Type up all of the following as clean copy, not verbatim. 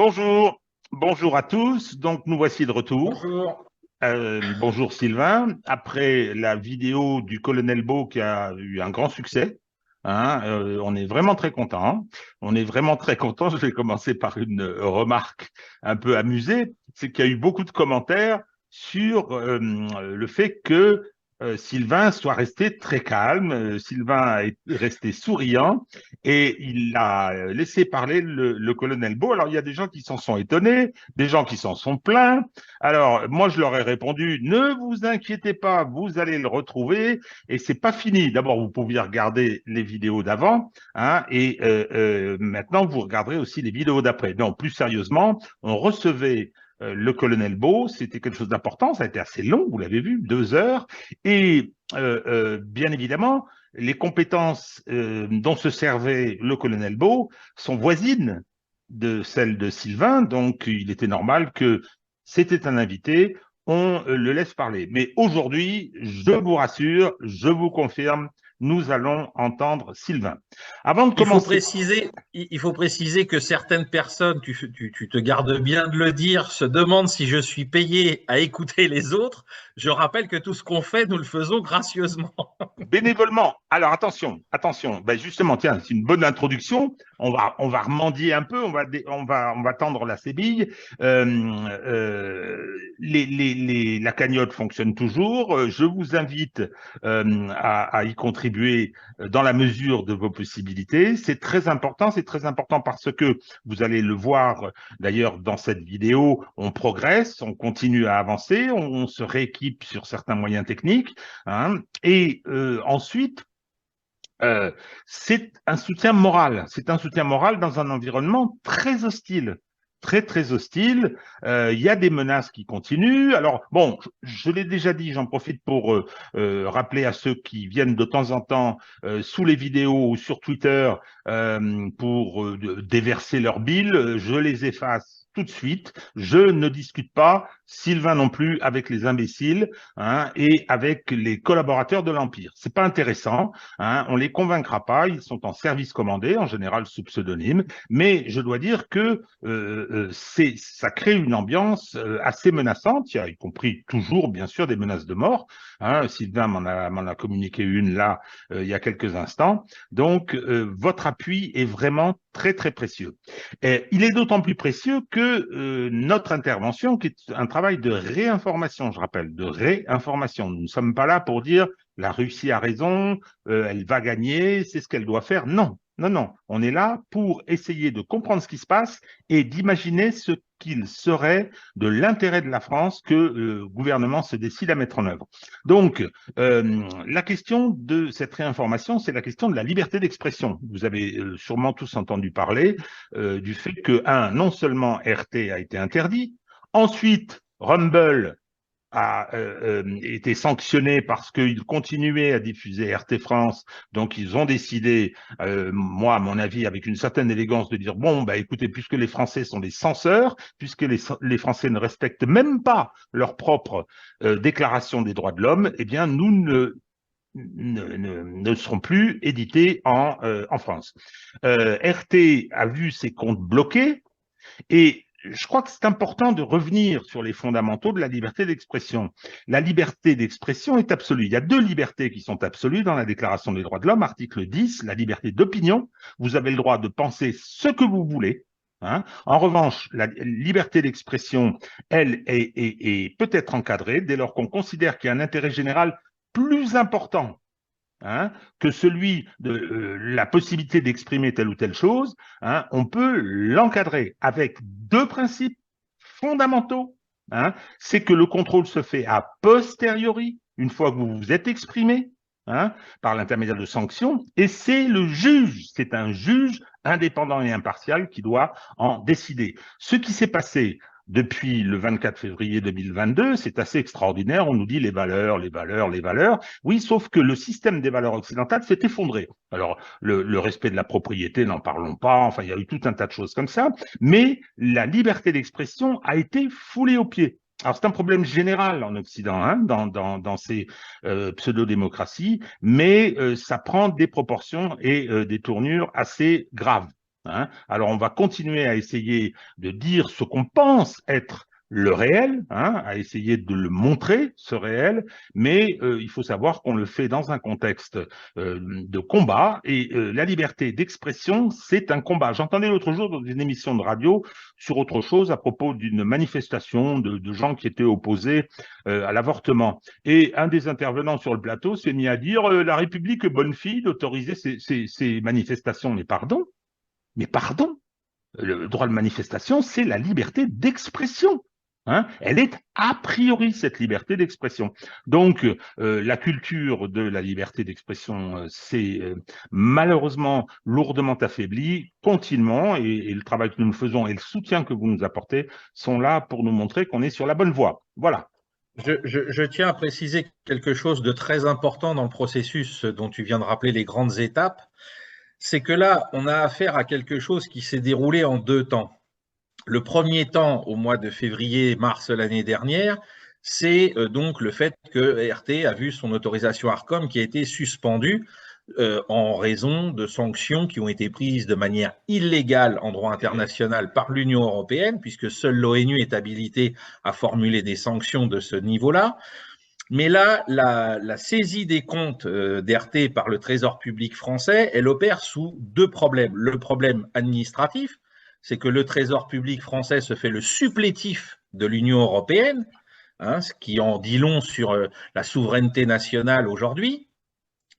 Bonjour, bonjour à tous. Donc, nous voici de retour. Bonjour. Bonjour Sylvain. Après la vidéo du colonel Beau qui a eu un grand succès, on est vraiment très content. On est vraiment très content. Je vais commencer par une remarque un peu amusée. C'est qu'il y a eu beaucoup de commentaires sur le fait que Sylvain soit resté très calme. Sylvain est resté souriant et il a laissé parler le colonel Beau. Alors, il y a des gens qui s'en sont étonnés, des gens qui s'en sont plaints. Alors, moi, je leur ai répondu, ne vous inquiétez pas, vous allez le retrouver et c'est pas fini. D'abord, vous pouviez regarder les vidéos d'avant, et maintenant, vous regarderez aussi les vidéos d'après. Non, plus sérieusement, on recevait le colonel Beau, c'était quelque chose d'important, ça a été assez long, vous l'avez vu, 2 heures, et bien évidemment, les compétences dont se servait le colonel Beau sont voisines de celles de Sylvain, donc il était normal que c'était un invité, on le laisse parler. Mais aujourd'hui, je vous rassure, je vous confirme, nous allons entendre Sylvain. Avant de commencer, Il faut préciser que certaines personnes, tu te gardes bien de le dire, se demandent si je suis payé à écouter les autres. Je rappelle que tout ce qu'on fait, nous le faisons gracieusement. bénévolement, alors attention, attention, ben justement, tiens, c'est une bonne introduction, on va remendier un peu, on va tendre la sébille. La cagnotte fonctionne toujours, je vous invite à y contribuer dans la mesure de vos possibilités. C'est très important parce que vous allez le voir d'ailleurs dans cette vidéo, on progresse, on continue à avancer, on se rééquipe sur certains moyens techniques, et ensuite, c'est un soutien moral. C'est un soutien moral dans un environnement très hostile. Très, très hostile. Il y a des menaces qui continuent. Alors, bon, je l'ai déjà dit, j'en profite pour rappeler à ceux qui viennent de temps en temps sous les vidéos ou sur Twitter pour déverser leur bile, je les efface tout de suite. Je ne discute pas, Sylvain non plus, avec les imbéciles et avec les collaborateurs de l'Empire. C'est pas intéressant. On les convaincra pas, ils sont en service commandé, en général sous pseudonyme, mais je dois dire que ça crée une ambiance assez menaçante, il y a y compris toujours, bien sûr, des menaces de mort. Sylvain m'en a communiqué une là, il y a quelques instants. Donc, votre appui est vraiment très, très précieux. Et il est d'autant plus précieux que notre intervention, qui est un travail de réinformation, je rappelle, de réinformation. Nous ne sommes pas là pour dire la Russie a raison, elle va gagner, c'est ce qu'elle doit faire. Non, non, non. On est là pour essayer de comprendre ce qui se passe et d'imaginer ce qu'il serait de l'intérêt de la France que le gouvernement se décide à mettre en œuvre. Donc, la question de cette réinformation, c'est la question de la liberté d'expression. Vous avez sûrement tous entendu parler du fait que, non seulement RT a été interdit, ensuite, Rumble a été sanctionné parce qu'ils continuaient à diffuser RT France. Donc, ils ont décidé, moi, à mon avis, avec une certaine élégance, de dire, bon, bah, écoutez, puisque les Français sont des censeurs, puisque les Français ne respectent même pas leur propre déclaration des droits de l'homme, eh bien, nous ne seront plus édités en France. RT a vu ses comptes bloqués et je crois que c'est important de revenir sur les fondamentaux de la liberté d'expression. La liberté d'expression est absolue. Il y a deux libertés qui sont absolues dans la Déclaration des droits de l'homme, article 10, la liberté d'opinion. Vous avez le droit de penser ce que vous voulez. En revanche, la liberté d'expression, elle, est peut-être encadrée dès lors qu'on considère qu'il y a un intérêt général plus important que celui de la possibilité d'exprimer telle ou telle chose, on peut l'encadrer avec deux principes fondamentaux. C'est que le contrôle se fait a posteriori, une fois que vous vous êtes exprimé, par l'intermédiaire de sanctions, et c'est le juge, c'est un juge indépendant et impartial qui doit en décider. Ce qui s'est passé depuis le 24 février 2022, c'est assez extraordinaire. On nous dit les valeurs, les valeurs, les valeurs. Oui, sauf que le système des valeurs occidentales s'est effondré. Alors, le respect de la propriété, n'en parlons pas. Enfin, il y a eu tout un tas de choses comme ça. Mais la liberté d'expression a été foulée aux pieds. Alors, c'est un problème général en Occident, dans ces pseudo-démocraties, mais ça prend des proportions et des tournures assez graves. hein. Alors, on va continuer à essayer de dire ce qu'on pense être le réel, hein, à essayer de le montrer, ce réel, mais il faut savoir qu'on le fait dans un contexte de combat, et la liberté d'expression, c'est un combat. J'entendais l'autre jour dans une émission de radio sur autre chose à propos d'une manifestation de gens qui étaient opposés à l'avortement. Et un des intervenants sur le plateau s'est mis à dire la République est bonne fille d'autoriser ces manifestations. Mais pardon, le droit de manifestation, c'est la liberté d'expression. Hein, elle est a priori cette liberté d'expression. Donc, la culture de la liberté d'expression s'est malheureusement lourdement affaiblie continuellement, et le travail que nous faisons et le soutien que vous nous apportez sont là pour nous montrer qu'on est sur la bonne voie. Voilà. Je tiens à préciser quelque chose de très important dans le processus dont tu viens de rappeler les grandes étapes. C'est que là, on a affaire à quelque chose qui s'est déroulé en deux temps. Le premier temps, au mois de février-mars l'année dernière, c'est donc le fait que RT a vu son autorisation ARCOM qui a été suspendue en raison de sanctions qui ont été prises de manière illégale en droit international par l'Union européenne, puisque seule l'ONU est habilitée à formuler des sanctions de ce niveau-là. Mais là, la saisie des comptes d'RT par le Trésor public français, elle opère sous deux problèmes. Le problème administratif, c'est que le Trésor public français se fait le supplétif de l'Union européenne, hein, ce qui en dit long sur la souveraineté nationale aujourd'hui.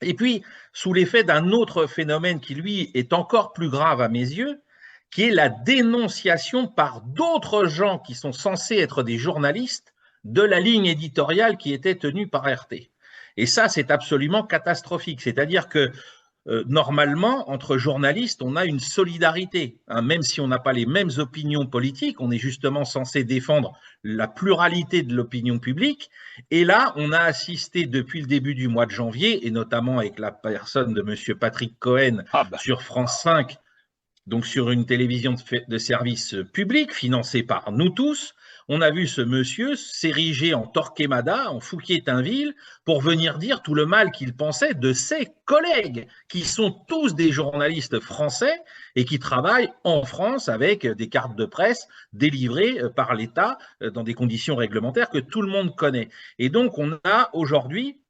Et puis, sous l'effet d'un autre phénomène qui, lui, est encore plus grave à mes yeux, qui est la dénonciation par d'autres gens qui sont censés être des journalistes de la ligne éditoriale qui était tenue par RT. Et ça, c'est absolument catastrophique. C'est-à-dire que normalement, entre journalistes, on a une solidarité. Hein, même si on n'a pas les mêmes opinions politiques, on est justement censé défendre la pluralité de l'opinion publique. Et là, on a assisté depuis le début du mois de janvier, et notamment avec la personne de M. Patrick Cohen sur France 5, donc sur une télévision de service public financée par nous tous. On a vu ce monsieur s'ériger en Torquemada, en Fouquier-Tinville, pour venir dire tout le mal qu'il pensait de ses collègues, qui sont tous des journalistes français et qui travaillent en France avec des cartes de presse délivrées par l'État dans des conditions réglementaires que tout le monde connaît. Et donc, on a aujourd'hui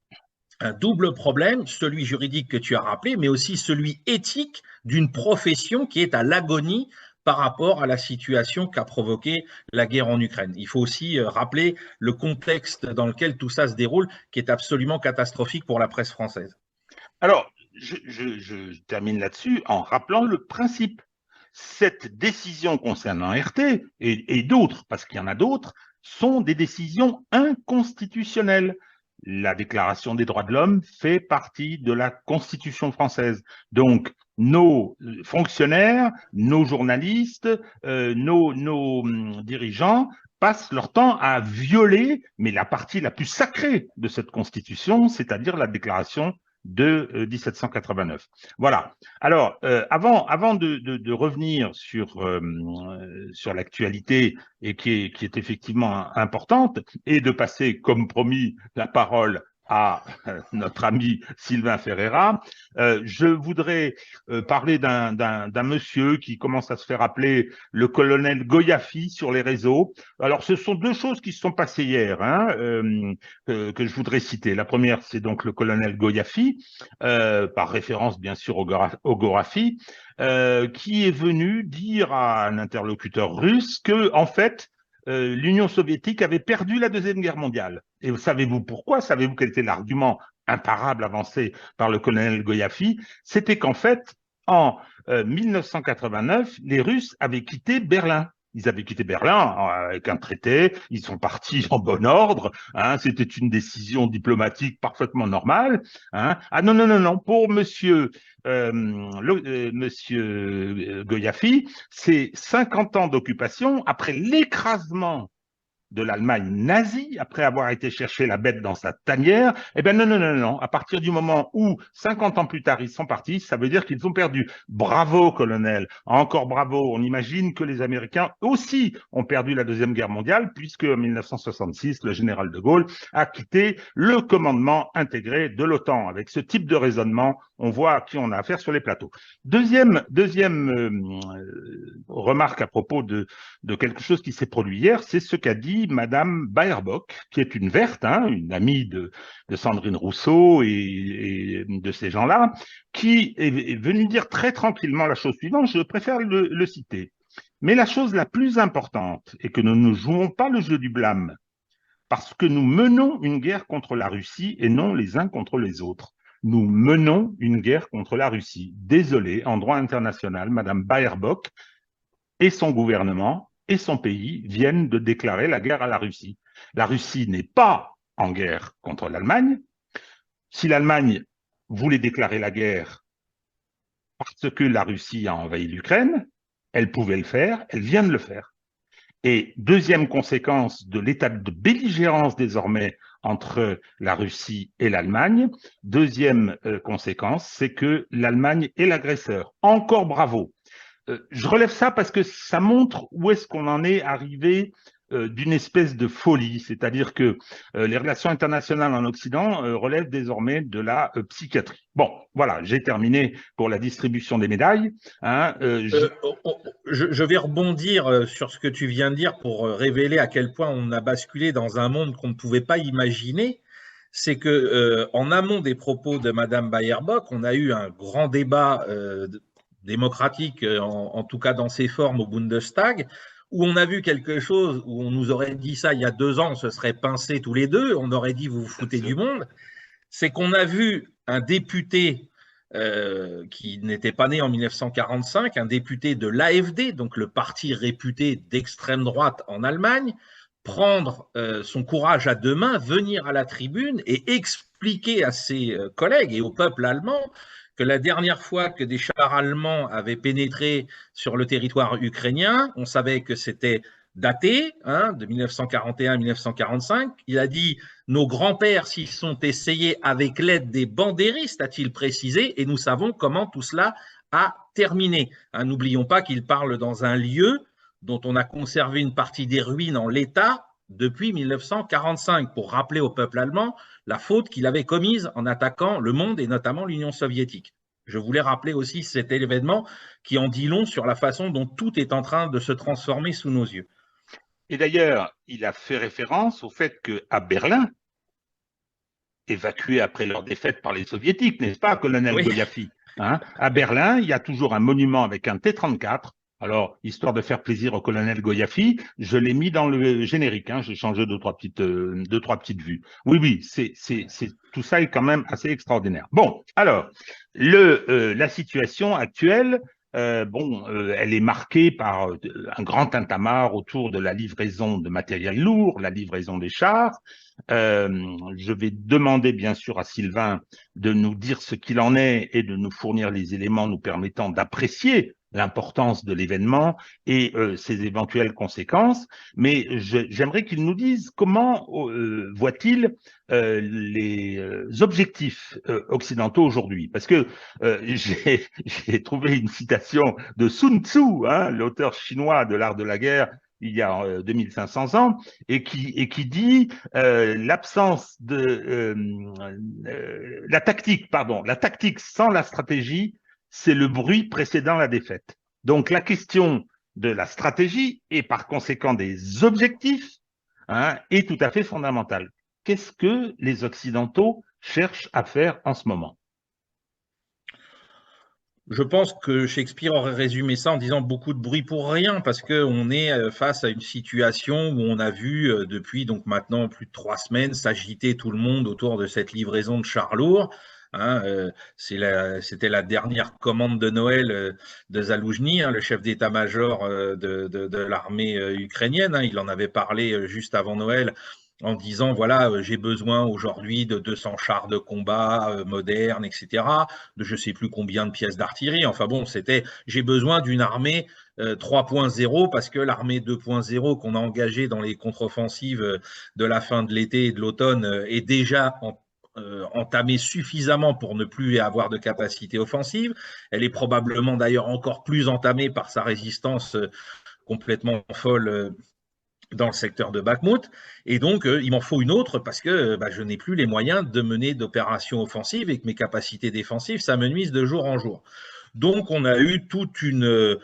un double problème, celui juridique que tu as rappelé, mais aussi celui éthique d'une profession qui est à l'agonie par rapport à la situation qu'a provoquée la guerre en Ukraine. Il faut aussi rappeler le contexte dans lequel tout ça se déroule, qui est absolument catastrophique pour la presse française. Alors, je termine là-dessus en rappelant le principe. Cette décision concernant RT et d'autres, parce qu'il y en a d'autres, sont des décisions inconstitutionnelles. La Déclaration des droits de l'homme fait partie de la Constitution française. Donc, nos fonctionnaires, nos journalistes, nos dirigeants passent leur temps à violer, mais la partie la plus sacrée de cette Constitution, c'est-à-dire la Déclaration de 1789. Voilà. Alors, avant de revenir sur l'actualité et qui est effectivement importante, et de passer, comme promis, la parole à notre ami Sylvain Ferreira, je voudrais parler d'un monsieur qui commence à se faire appeler le colonel Goyafi sur les réseaux. Alors, ce sont deux choses qui se sont passées hier, hein, que je voudrais citer. La première, c'est donc le colonel Goyafi, par référence bien sûr au Gorafi, qui est venu dire à un interlocuteur russe que, en fait, l'Union soviétique avait perdu la Deuxième Guerre mondiale. Et savez-vous pourquoi? Savez-vous quel était l'argument imparable avancé par le colonel Goyafi? C'était qu'en fait, en 1989, les Russes avaient quitté Berlin. Ils avaient quitté Berlin avec un traité, ils sont partis en bon ordre, hein, c'était une décision diplomatique parfaitement normale. Hein. Ah non, non, non, non, pour monsieur Goyafi, c'est 50 ans d'occupation après l'écrasement de l'Allemagne nazie, après avoir été chercher la bête dans sa tanière, eh bien non, non, non, non. À partir du moment où, 50 ans plus tard, ils sont partis, ça veut dire qu'ils ont perdu. Bravo, colonel. Encore bravo. On imagine que les Américains aussi ont perdu la Deuxième Guerre mondiale, puisque en 1966, le général de Gaulle a quitté le commandement intégré de l'OTAN. Avec ce type de raisonnement, on voit à qui on a affaire sur les plateaux. Deuxième remarque à propos de quelque chose qui s'est produit hier, c'est ce qu'a dit Madame Baerbock, qui est une verte, hein, une amie de Sandrine Rousseau et de ces gens-là, qui est venue dire très tranquillement la chose suivante, je préfère le citer. Mais la chose la plus importante est que nous ne jouons pas le jeu du blâme, parce que nous menons une guerre contre la Russie et non les uns contre les autres. Nous menons une guerre contre la Russie. Désolé, en droit international, Madame Baerbock et son gouvernement et son pays viennent de déclarer la guerre à la Russie. La Russie n'est pas en guerre contre l'Allemagne. Si l'Allemagne voulait déclarer la guerre parce que la Russie a envahi l'Ukraine, elle pouvait le faire, elle vient de le faire. Et deuxième conséquence de l'état de belligérance désormais entre la Russie et l'Allemagne, deuxième conséquence, c'est que l'Allemagne est l'agresseur. Encore bravo. Je relève ça parce que ça montre où est-ce qu'on en est arrivé d'une espèce de folie, c'est-à-dire que les relations internationales en Occident relèvent désormais de la psychiatrie. Bon, voilà, j'ai terminé pour la distribution des médailles. Hein, je vais rebondir sur ce que tu viens de dire pour révéler à quel point on a basculé dans un monde qu'on ne pouvait pas imaginer. C'est que en amont des propos de Madame Baerbock, on a eu un grand débat démocratique, en tout cas dans ses formes au Bundestag, où on a vu quelque chose où on nous aurait dit ça il y a 2 ans, on se serait pincés tous les deux, on aurait dit vous vous foutez du monde. C'est qu'on a vu un député qui n'était pas né en 1945, un député de l'AfD, donc le parti réputé d'extrême droite en Allemagne, prendre son courage à 2 mains, venir à la tribune et expliquer à ses collègues et au peuple allemand que la dernière fois que des chars allemands avaient pénétré sur le territoire ukrainien, on savait que c'était daté, hein, de 1941-1945. Il a dit « Nos grands-pères s'y sont essayés avec l'aide des bandéristes », a-t-il précisé, et nous savons comment tout cela a terminé. Hein, n'oublions pas qu'il parle dans un lieu dont on a conservé une partie des ruines en l'état depuis 1945, pour rappeler au peuple allemand la faute qu'il avait commise en attaquant le monde et notamment l'Union soviétique. Je voulais rappeler aussi cet événement qui en dit long sur la façon dont tout est en train de se transformer sous nos yeux. Et d'ailleurs, il a fait référence au fait qu'à Berlin, évacué après leur défaite par les soviétiques, n'est-ce pas, colonel Goyafi, hein, à Berlin, il y a toujours un monument avec un T-34. Alors, histoire de faire plaisir au colonel Goyafi, je l'ai mis dans le générique. Hein, j'ai changé deux, trois petites vues. Oui, oui, tout ça est quand même assez extraordinaire. Bon, alors, la situation actuelle, elle est marquée par un grand tintamarre autour de la livraison de matériel lourd, la livraison des chars. Je vais demander bien sûr à Sylvain de nous dire ce qu'il en est et de nous fournir les éléments nous permettant d'apprécier l'importance de l'événement et ses éventuelles conséquences, mais j'aimerais qu'il nous dise comment voit-il les objectifs occidentaux aujourd'hui, parce que j'ai trouvé une citation de Sun Tzu, hein, l'auteur chinois de l'art de la guerre, il y a 2500 ans, et qui dit l'absence de la tactique sans la stratégie, c'est le bruit précédant la défaite. Donc la question de la stratégie et par conséquent des objectifs, hein, est tout à fait fondamentale. Qu'est-ce que les Occidentaux cherchent à faire en ce moment? Je pense que Shakespeare aurait résumé ça en disant beaucoup de bruit pour rien, parce qu'on est face à une situation où on a vu depuis donc maintenant plus de 3 semaines s'agiter tout le monde autour de cette livraison de chars lourds. Hein, c'était la dernière commande de Noël de Zaloujny, hein, le chef d'état-major de l'armée ukrainienne. Hein, il en avait parlé juste avant Noël en disant, voilà, j'ai besoin aujourd'hui de 200 chars de combat modernes, etc., de je ne sais plus combien de pièces d'artillerie. Enfin bon, c'était, j'ai besoin d'une armée 3.0 parce que l'armée 2.0 qu'on a engagée dans les contre-offensives de la fin de l'été et de l'automne est déjà entamée suffisamment pour ne plus avoir de capacité offensive. Elle est probablement d'ailleurs encore plus entamée par sa résistance complètement folle dans le secteur de Bakhmut. Et donc, il m'en faut une autre parce que je n'ai plus les moyens de mener d'opérations offensives et que mes capacités défensives s'amenuisent de jour en jour. Donc, on a eu toute une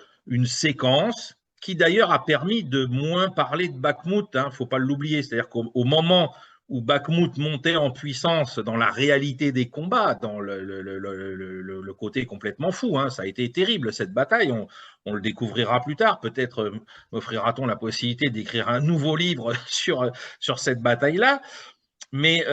séquence qui d'ailleurs a permis de moins parler de Bakhmut, il ne faut pas l'oublier. C'est-à-dire qu'au moment où Bakhmut montait en puissance dans la réalité des combats, dans le côté complètement fou, hein, ça a été terrible cette bataille, on le découvrira plus tard, peut-être m'offrira-t-on la possibilité d'écrire un nouveau livre sur cette bataille-là, mais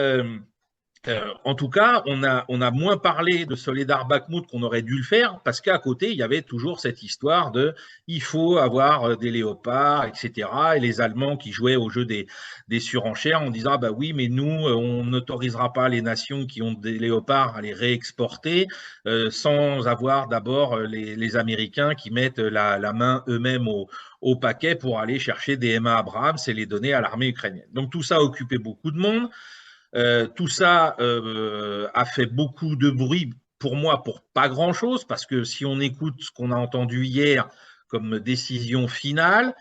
en tout cas, on a moins parlé de Soledar Bakhmut qu'on aurait dû le faire parce qu'à côté, il y avait toujours cette histoire de il faut avoir des léopards, etc. Et les Allemands qui jouaient au jeu des surenchères en disant bah oui, mais nous, on n'autorisera pas les nations qui ont des léopards à les réexporter sans avoir d'abord les Américains qui mettent la main eux-mêmes au paquet pour aller chercher des MA Abrams et les donner à l'armée ukrainienne. Donc tout ça a occupé beaucoup de monde. Tout ça a fait beaucoup de bruit pour moi pour pas grand-chose, parce que si on écoute ce qu'on a entendu hier comme décision finale,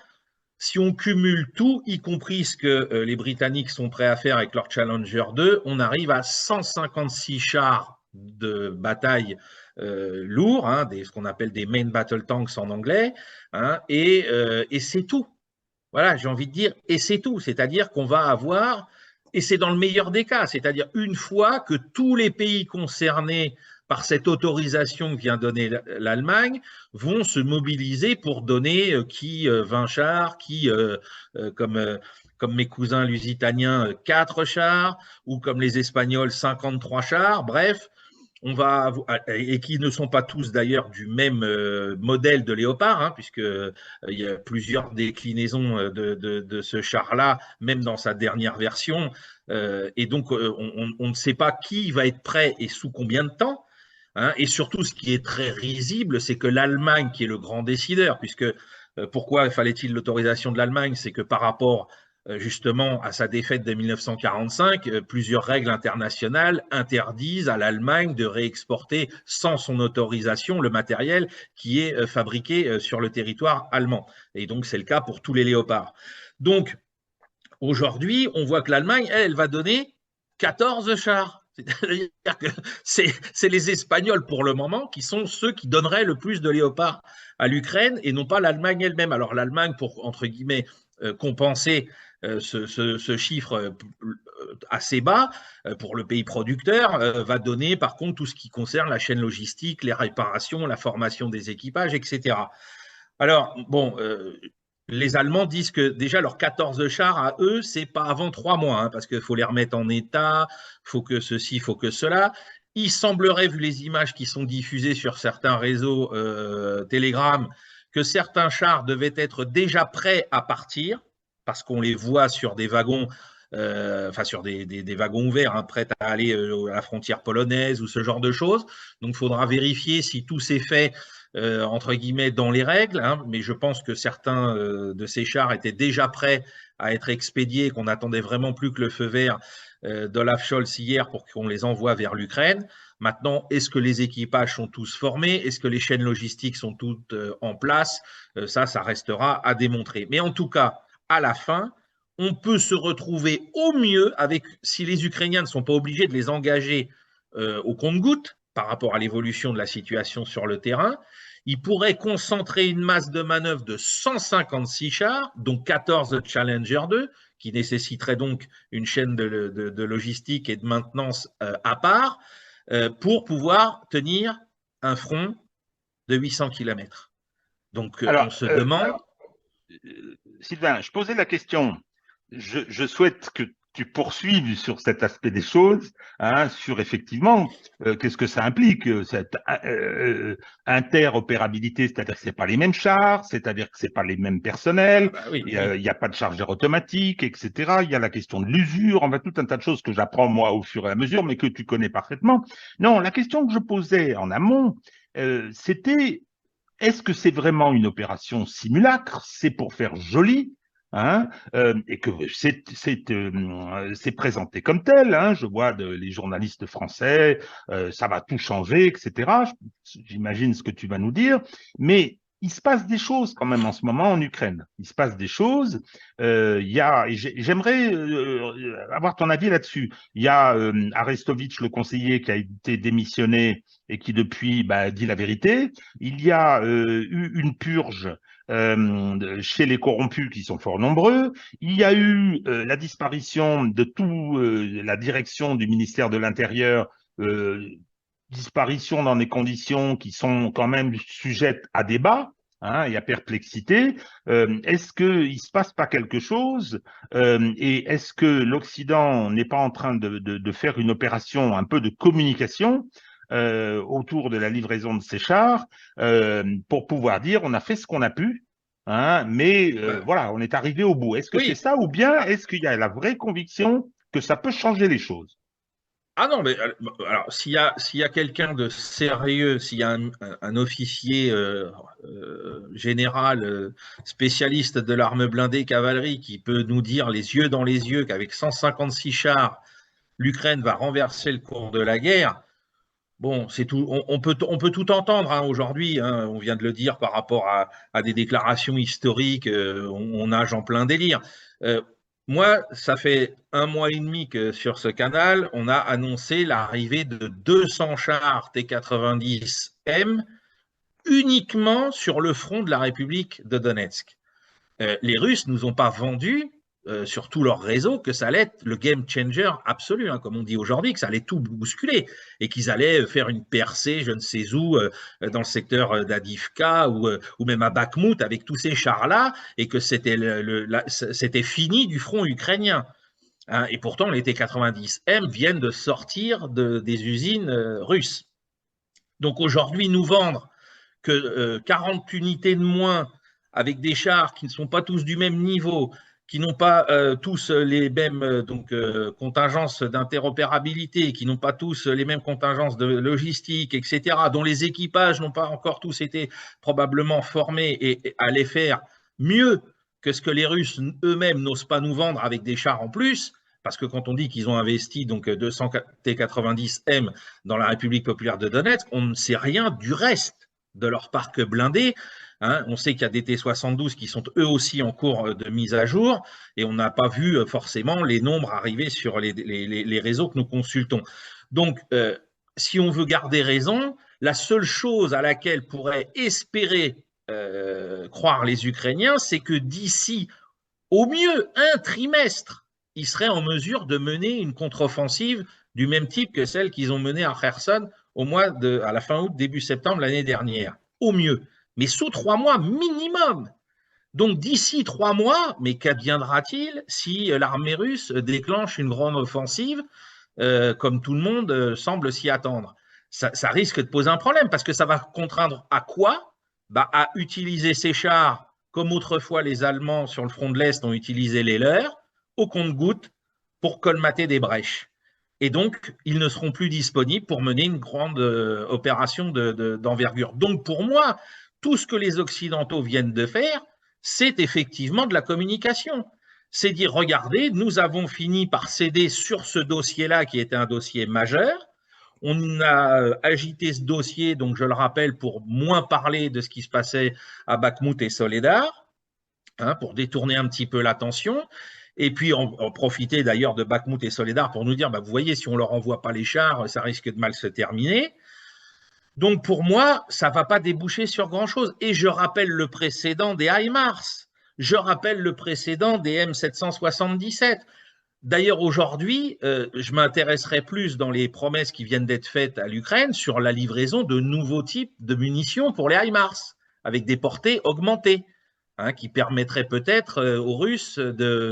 si on cumule tout, y compris ce que les Britanniques sont prêts à faire avec leur Challenger 2, on arrive à 156 chars de bataille lourds, hein, ce qu'on appelle des main battle tanks en anglais, hein, et c'est tout. Voilà, j'ai envie de dire, et c'est tout. C'est-à-dire qu'on va avoir, et c'est dans le meilleur des cas, c'est-à-dire une fois que tous les pays concernés par cette autorisation que vient donner l'Allemagne vont se mobiliser pour donner qui 20 chars, qui, comme mes cousins lusitaniens, 4 chars, ou comme les Espagnols, 53 chars, bref, on va, et qui ne sont pas tous d'ailleurs du même modèle de léopard, hein, puisque il y a plusieurs déclinaisons de ce char-là, même dans sa dernière version. Et donc, on ne sait pas qui va être prêt et sous combien de temps. Hein, et surtout, ce qui est très risible, c'est que l'Allemagne, qui est le grand décideur, puisque pourquoi fallait-il l'autorisation de l'Allemagne? C'est que par rapport justement à sa défaite de 1945, plusieurs règles internationales interdisent à l'Allemagne de réexporter sans son autorisation le matériel qui est fabriqué sur le territoire allemand. Et donc, c'est le cas pour tous les léopards. Donc, aujourd'hui, on voit que l'Allemagne, elle va donner 14 chars. C'est-à-dire que c'est les Espagnols, pour le moment, qui sont ceux qui donneraient le plus de léopards à l'Ukraine et non pas l'Allemagne elle-même. Alors, l'Allemagne, pour, entre guillemets, compenser ce chiffre assez bas pour le pays producteur, va donner par contre tout ce qui concerne la chaîne logistique, les réparations, la formation des équipages, etc. Alors, bon, les Allemands disent que déjà leurs 14 chars à eux, c'est pas avant 3 mois, hein, parce qu'il faut les remettre en état, il faut que ceci, il faut que cela. Il semblerait, vu les images qui sont diffusées sur certains réseaux Telegram, que certains chars devaient être déjà prêts à partir, parce qu'on les voit sur des wagons, enfin sur des wagons ouverts, hein, prêts à aller à la frontière polonaise ou ce genre de choses. Donc, il faudra vérifier si tout s'est fait entre guillemets dans les règles, hein, mais je pense que certains de ces chars étaient déjà prêts à être expédiés, qu'on n'attendait vraiment plus que le feu vert d'Olaf Scholz hier pour qu'on les envoie vers l'Ukraine. Maintenant, est-ce que les équipages sont tous formés? Est-ce que les chaînes logistiques sont toutes en place? Ça restera à démontrer. Mais en tout cas, à la fin, on peut se retrouver au mieux avec, si les Ukrainiens ne sont pas obligés de les engager au compte-gouttes par rapport à l'évolution de la situation sur le terrain, ils pourraient concentrer une masse de manœuvre de 156 chars, dont 14 Challenger 2, qui nécessiterait donc une chaîne de logistique et de maintenance à part, pour pouvoir tenir un front de 800 km. Donc, Alors, on se demande… Sylvain, je posais la question. Je souhaite que tu poursuives sur cet aspect des choses, hein, sur effectivement qu'est-ce que ça implique, cette interopérabilité, c'est-à-dire que c'est pas les mêmes chars, c'est-à-dire que c'est pas les mêmes Ah personnels, bah oui, il oui. y a pas de chargeur automatique, etc. Il y a la question de l'usure, on va tout un tas de choses que j'apprends moi au fur et à mesure, mais que tu connais parfaitement. Non, la question que je posais en amont, c'était est-ce que c'est vraiment une opération simulacre? C'est pour faire joli, hein, et que c'est présenté comme tel. Hein, je vois les journalistes français, ça va tout changer, etc. J'imagine ce que tu vas nous dire, mais il se passe des choses quand même en ce moment en Ukraine. Il se passe des choses. J'aimerais avoir ton avis là-dessus. Il y a Arestovitch, le conseiller, qui a été démissionné et qui depuis dit la vérité. Il y a eu une purge chez les corrompus qui sont fort nombreux. Il y a eu la disparition de tout la direction du ministère de l'Intérieur, euh, disparition dans des conditions qui sont quand même sujettes à débat. Hein, et à perplexité. Est-ce qu'il ne se passe pas quelque chose et est-ce que l'Occident n'est pas en train de faire une opération un peu de communication autour de la livraison de ces chars pour pouvoir dire on a fait ce qu'on a pu, hein, mais Bah, voilà, on est arrivé au bout. Est-ce que c'est oui. ça ou bien est-ce qu'il y a la vraie conviction que ça peut changer les choses? Ah non, mais alors s'il y a quelqu'un de sérieux, s'il y a un officier général spécialiste de l'arme blindée cavalerie qui peut nous dire les yeux dans les yeux qu'avec 156 chars, l'Ukraine va renverser le cours de la guerre, bon, c'est tout. On peut tout entendre hein, aujourd'hui. Hein, on vient de le dire par rapport à des déclarations historiques. On nage en plein délire. Euh, Moi, ça fait 1 mois et demi que sur ce canal, on a annoncé l'arrivée de 200 chars T-90M uniquement sur le front de la République de Donetsk. Les Russes nous ont pas vendu sur tout leur réseau que ça allait être le game changer absolu, hein, comme on dit aujourd'hui, que ça allait tout bousculer et qu'ils allaient faire une percée, je ne sais où, dans le secteur d'Adivka ou même à Bakhmut avec tous ces chars-là et que c'était fini du front ukrainien. Hein, et pourtant, les T-90M viennent de sortir des usines russes. Donc aujourd'hui, nous vendre que 40 unités de moins avec des chars qui ne sont pas tous du même niveau, qui n'ont pas tous les mêmes contingences d'interopérabilité, qui n'ont pas tous les mêmes contingences de logistique, etc., dont les équipages n'ont pas encore tous été probablement formés et à les faire mieux que ce que les Russes eux-mêmes n'osent pas nous vendre avec des chars en plus, parce que quand on dit qu'ils ont investi donc 200 T-90M dans la République populaire de Donetsk, on ne sait rien du reste de leur parc blindé. Hein. On sait qu'il y a des T-72 qui sont eux aussi en cours de mise à jour et on n'a pas vu forcément les nombres arriver sur les réseaux que nous consultons. Donc, si on veut garder raison, la seule chose à laquelle pourraient espérer croire les Ukrainiens, c'est que d'ici au mieux un trimestre, ils seraient en mesure de mener une contre-offensive du même type que celle qu'ils ont menée à Kherson à la fin août, début septembre l'année dernière. Au mieux. Mais sous 3 mois minimum. Donc d'ici 3 mois, mais qu'adviendra-t-il si l'armée russe déclenche une grande offensive, comme tout le monde semble s'y attendre? Ça risque de poser un problème parce que ça va contraindre à quoi? À utiliser ces chars comme autrefois les Allemands sur le front de l'Est ont utilisé les leurs, au compte-gouttes, pour colmater des brèches. Et donc, ils ne seront plus disponibles pour mener une grande opération d'envergure. Donc, pour moi, tout ce que les Occidentaux viennent de faire, c'est effectivement de la communication. C'est dire, regardez, nous avons fini par céder sur ce dossier-là, qui était un dossier majeur. On a agité ce dossier, donc je le rappelle, pour moins parler de ce qui se passait à Bakhmut et Soledar, hein, pour détourner un petit peu l'attention. Et puis, on profitait d'ailleurs de Bakhmut et Soledar pour nous dire, vous voyez, si on ne leur envoie pas les chars, ça risque de mal se terminer. Donc, pour moi, ça ne va pas déboucher sur grand-chose. Et je rappelle le précédent des HIMARS. Je rappelle le précédent des M777. D'ailleurs, aujourd'hui, je m'intéresserai plus dans les promesses qui viennent d'être faites à l'Ukraine sur la livraison de nouveaux types de munitions pour les HIMARS, avec des portées augmentées. qui permettrait peut-être aux Russes,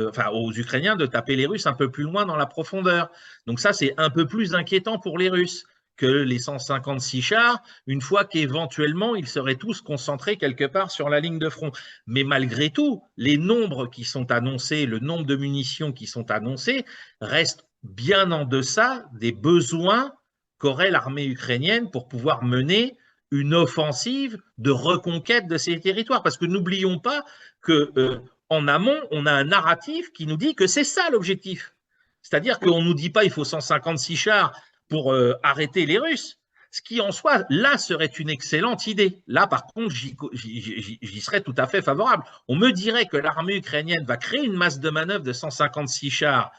enfin aux Ukrainiens de taper les Russes un peu plus loin dans la profondeur. Donc ça, c'est un peu plus inquiétant pour les Russes que les 156 chars, une fois qu'éventuellement ils seraient tous concentrés quelque part sur la ligne de front. Mais malgré tout, les nombres qui sont annoncés, le nombre de munitions qui sont annoncés, restent bien en deçà des besoins qu'aurait l'armée ukrainienne pour pouvoir mener une offensive de reconquête de ces territoires. Parce que n'oublions pas que en amont, on a un narratif qui nous dit que c'est ça l'objectif. C'est-à-dire qu'on ne nous dit pas il faut 156 chars pour arrêter les Russes, ce qui en soi, là, serait une excellente idée. Là, par contre, j'y serais tout à fait favorable. On me dirait que l'armée ukrainienne va créer une masse de manœuvre de 156 chars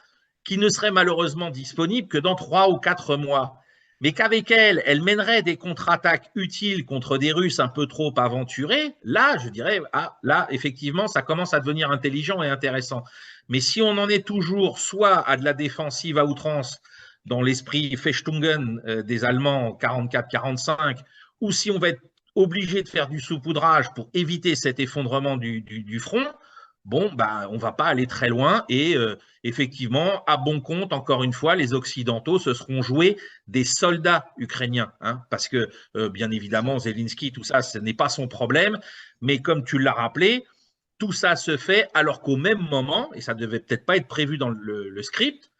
qui ne serait malheureusement disponible que dans 3 ou 4 mois, mais qu'avec elle, elle mènerait des contre-attaques utiles contre des Russes un peu trop aventurés, là, je dirais, ah, là, effectivement, ça commence à devenir intelligent et intéressant. Mais si on en est toujours soit à de la défensive à outrance, dans l'esprit Fechtungen des Allemands 44-45, ou si on va être obligé de faire du saupoudrage pour éviter cet effondrement du front, bon, bah, on ne va pas aller très loin et effectivement, à bon compte, encore une fois, les Occidentaux se seront joués des soldats ukrainiens, parce que bien évidemment, Zelensky, tout ça, ce n'est pas son problème, mais comme tu l'as rappelé, tout ça se fait alors qu'au même moment, et ça ne devait peut-être pas être prévu dans le script,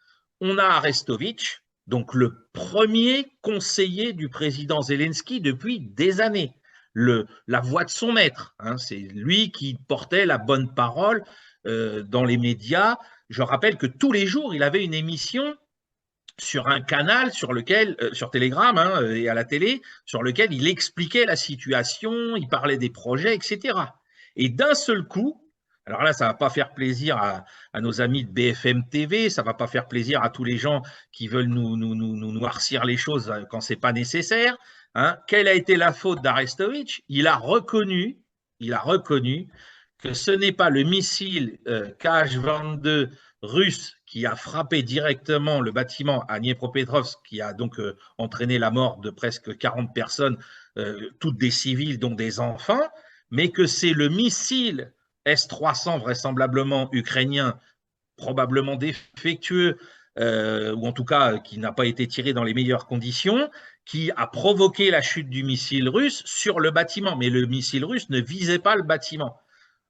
on a Arestovitch, donc le premier conseiller du président Zelensky depuis des années, la voix de son maître. C'est lui qui portait la bonne parole dans les médias. Je rappelle que tous les jours, il avait une émission sur un canal sur lequel, sur Telegram et à la télé, sur lequel il expliquait la situation, il parlait des projets, etc. Et d'un seul coup, alors là, ça ne va pas faire plaisir à nos amis de BFM TV, ça ne va pas faire plaisir à tous les gens qui veulent nous noircir les choses quand ce n'est pas nécessaire. Quelle a été la faute d'Arestovitch? Il a reconnu que ce n'est pas le missile Kh-22 russe qui a frappé directement le bâtiment à Dniepropetrovsk, qui a donc entraîné la mort de presque 40 personnes, toutes des civils, dont des enfants, mais que c'est le missile S-300 vraisemblablement ukrainien, probablement défectueux, ou en tout cas qui n'a pas été tiré dans les meilleures conditions, qui a provoqué la chute du missile russe sur le bâtiment. Mais le missile russe ne visait pas le bâtiment.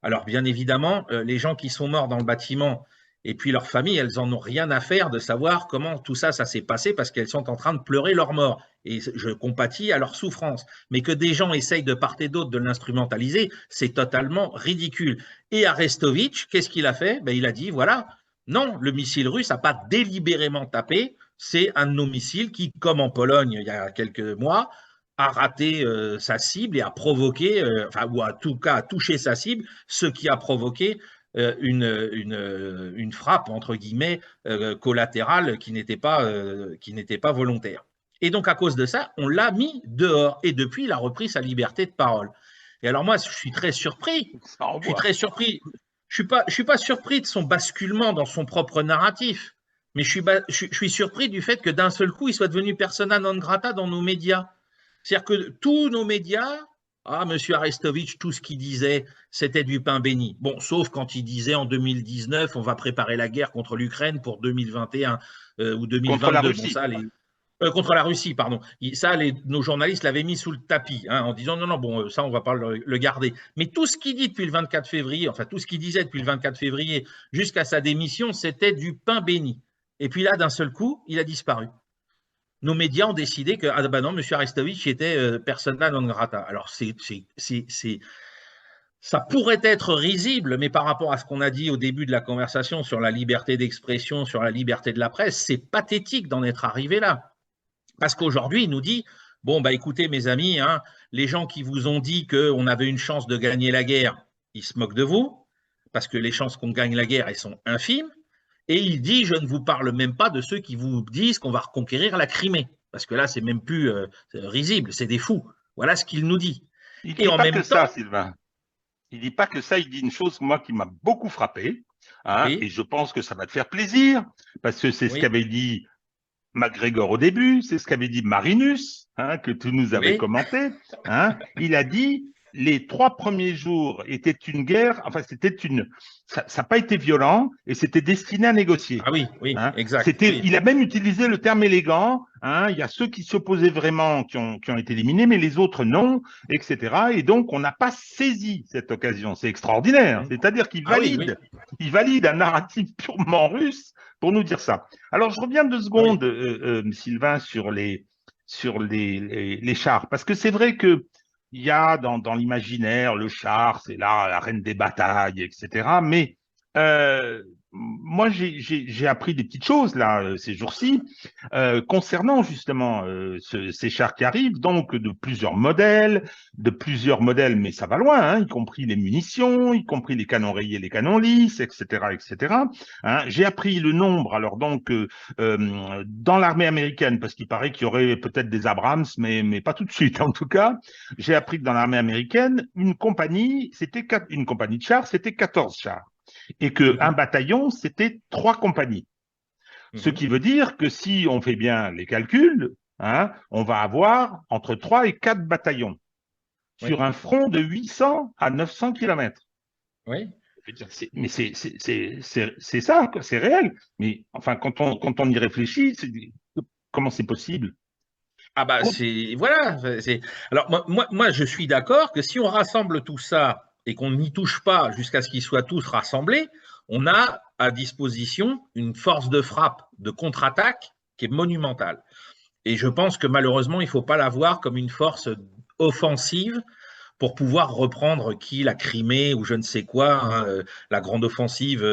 Alors bien évidemment, les gens qui sont morts dans le bâtiment et puis leurs familles, elles n'en ont rien à faire de savoir comment tout ça, ça s'est passé parce qu'elles sont en train de pleurer leur mort. Et je compatis à leur souffrance. Mais que des gens essayent de part et d'autre de l'instrumentaliser, c'est totalement ridicule. Et Arestovitch, qu'est-ce qu'il a fait? Il a dit, voilà, non, le missile russe n'a pas délibérément tapé, c'est un de nos missiles qui, comme en Pologne il y a quelques mois, a raté sa cible et a provoqué, ou en tout cas a touché sa cible, ce qui a provoqué une frappe, entre guillemets, collatérale qui n'était pas volontaire. Et donc, à cause de ça, on l'a mis dehors. Et depuis, il a repris sa liberté de parole. Et alors, moi, je suis très surpris. Je suis très surpris. Je suis pas surpris de son basculement dans son propre narratif. Mais je suis surpris du fait que d'un seul coup, il soit devenu persona non grata dans nos médias. C'est-à-dire que tous nos médias, monsieur Arestovitch, tout ce qu'il disait, c'était du pain béni. Bon, sauf quand il disait en 2019, on va préparer la guerre contre l'Ukraine pour 2021 ou 2022. Contre la Russie. Contre la Russie, pardon. Ça, nos journalistes l'avaient mis sous le tapis en disant non, bon, ça, on ne va pas le garder. Mais tout ce qu'il dit depuis le 24 février, enfin, tout ce qu'il disait depuis le 24 février jusqu'à sa démission, c'était du pain béni. Et puis là, d'un seul coup, il a disparu. Nos médias ont décidé que, non, M. Arestovitch était persona non grata. Alors, ça pourrait être risible, mais par rapport à ce qu'on a dit au début de la conversation sur la liberté d'expression, sur la liberté de la presse, c'est pathétique d'en être arrivé là. Parce qu'aujourd'hui, il nous dit, bon, écoutez, mes amis, les gens qui vous ont dit qu'on avait une chance de gagner la guerre, ils se moquent de vous, parce que les chances qu'on gagne la guerre, elles sont infimes. Et il dit, je ne vous parle même pas de ceux qui vous disent qu'on va reconquérir la Crimée. Parce que là, c'est même plus risible, c'est des fous. Voilà ce qu'il nous dit. Il ne dit pas que ça, Sylvain. Il ne dit pas que ça, il dit une chose, moi, qui m'a beaucoup frappé. Oui. Et je pense que ça va te faire plaisir, parce que c'est ce qu'avait dit MacGregor au début, c'est ce qu'avait dit Marinus, que tu nous avais commenté. Il a dit, les 3 premiers jours étaient une guerre, enfin, ça n'a pas été violent et c'était destiné à négocier. Ah oui, oui, Hein. exact. Oui. Il a même utilisé le terme élégant. Hein. Il y a ceux qui s'opposaient vraiment qui ont été éliminés, mais les autres non, etc. Et donc, on n'a pas saisi cette occasion. C'est extraordinaire. C'est-à-dire Ah oui, oui, il valide un narratif purement russe pour nous dire ça. Alors, je reviens 2 secondes, oui. Sylvain, sur les chars, parce que c'est vrai que il y a dans l'imaginaire le char, c'est là la reine des batailles, etc. Mais moi, j'ai appris des petites choses là ces jours-ci concernant justement ces chars qui arrivent, donc de plusieurs modèles, mais ça va loin, hein, y compris les munitions, y compris les canons rayés, les canons lisses, etc., etc. Hein. J'ai appris le nombre, alors donc dans l'armée américaine, parce qu'il paraît qu'il y aurait peut-être des Abrams, mais pas tout de suite en tout cas. J'ai appris que dans l'armée américaine, une compagnie de chars, c'était 14 chars et qu'un Mhm, bataillon, c'était 3 compagnies. Ce mhm, qui veut dire que si on fait bien les calculs, hein, on va avoir entre 3 et 4 bataillons sur oui, un front de 800 à 900 kilomètres. oui. Mais c'est ça, c'est réel. Mais enfin, quand on y réfléchit, comment c'est possible? Ah bah c'est voilà. Alors moi, je suis d'accord que si on rassemble tout ça et qu'on n'y touche pas jusqu'à ce qu'ils soient tous rassemblés, on a à disposition une force de frappe, de contre-attaque qui est monumentale. Et je pense que malheureusement, il ne faut pas la voir comme une force offensive pour pouvoir reprendre la Crimée ou je ne sais quoi, hein, la grande offensive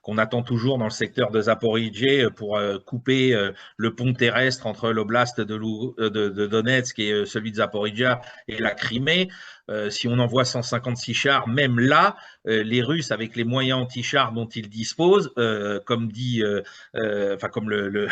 qu'on attend toujours dans le secteur de Zaporijjie pour couper le pont terrestre entre l'oblast de Donetsk et celui de Zaporijjia et la Crimée. Si on envoie 156 chars, même là, les Russes, avec les moyens anti-chars dont ils disposent, comme dit, enfin comme le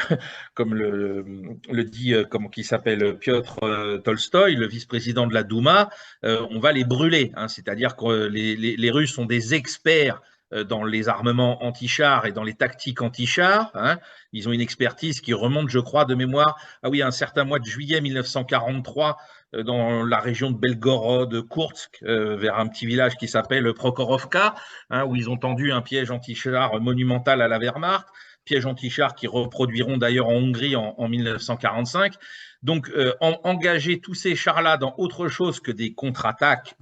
dit, comment qui s'appelle Piotr Tolstoï, le vice-président de la Douma, on va les brûler. Hein. C'est-à-dire que les Russes sont des experts dans les armements anti-chars et dans les tactiques anti-chars. Hein. Ils ont une expertise qui remonte, je crois, de mémoire, ah oui, un certain mois de juillet 1943, dans la région de Belgorod, Koursk, vers un petit village qui s'appelle Prokhorovka, hein, où ils ont tendu un piège anti-char monumental à la Wehrmacht, piège anti-char qui reproduiront d'ailleurs en Hongrie en 1945. Donc, engager tous ces chars-là dans autre chose que des contre-attaques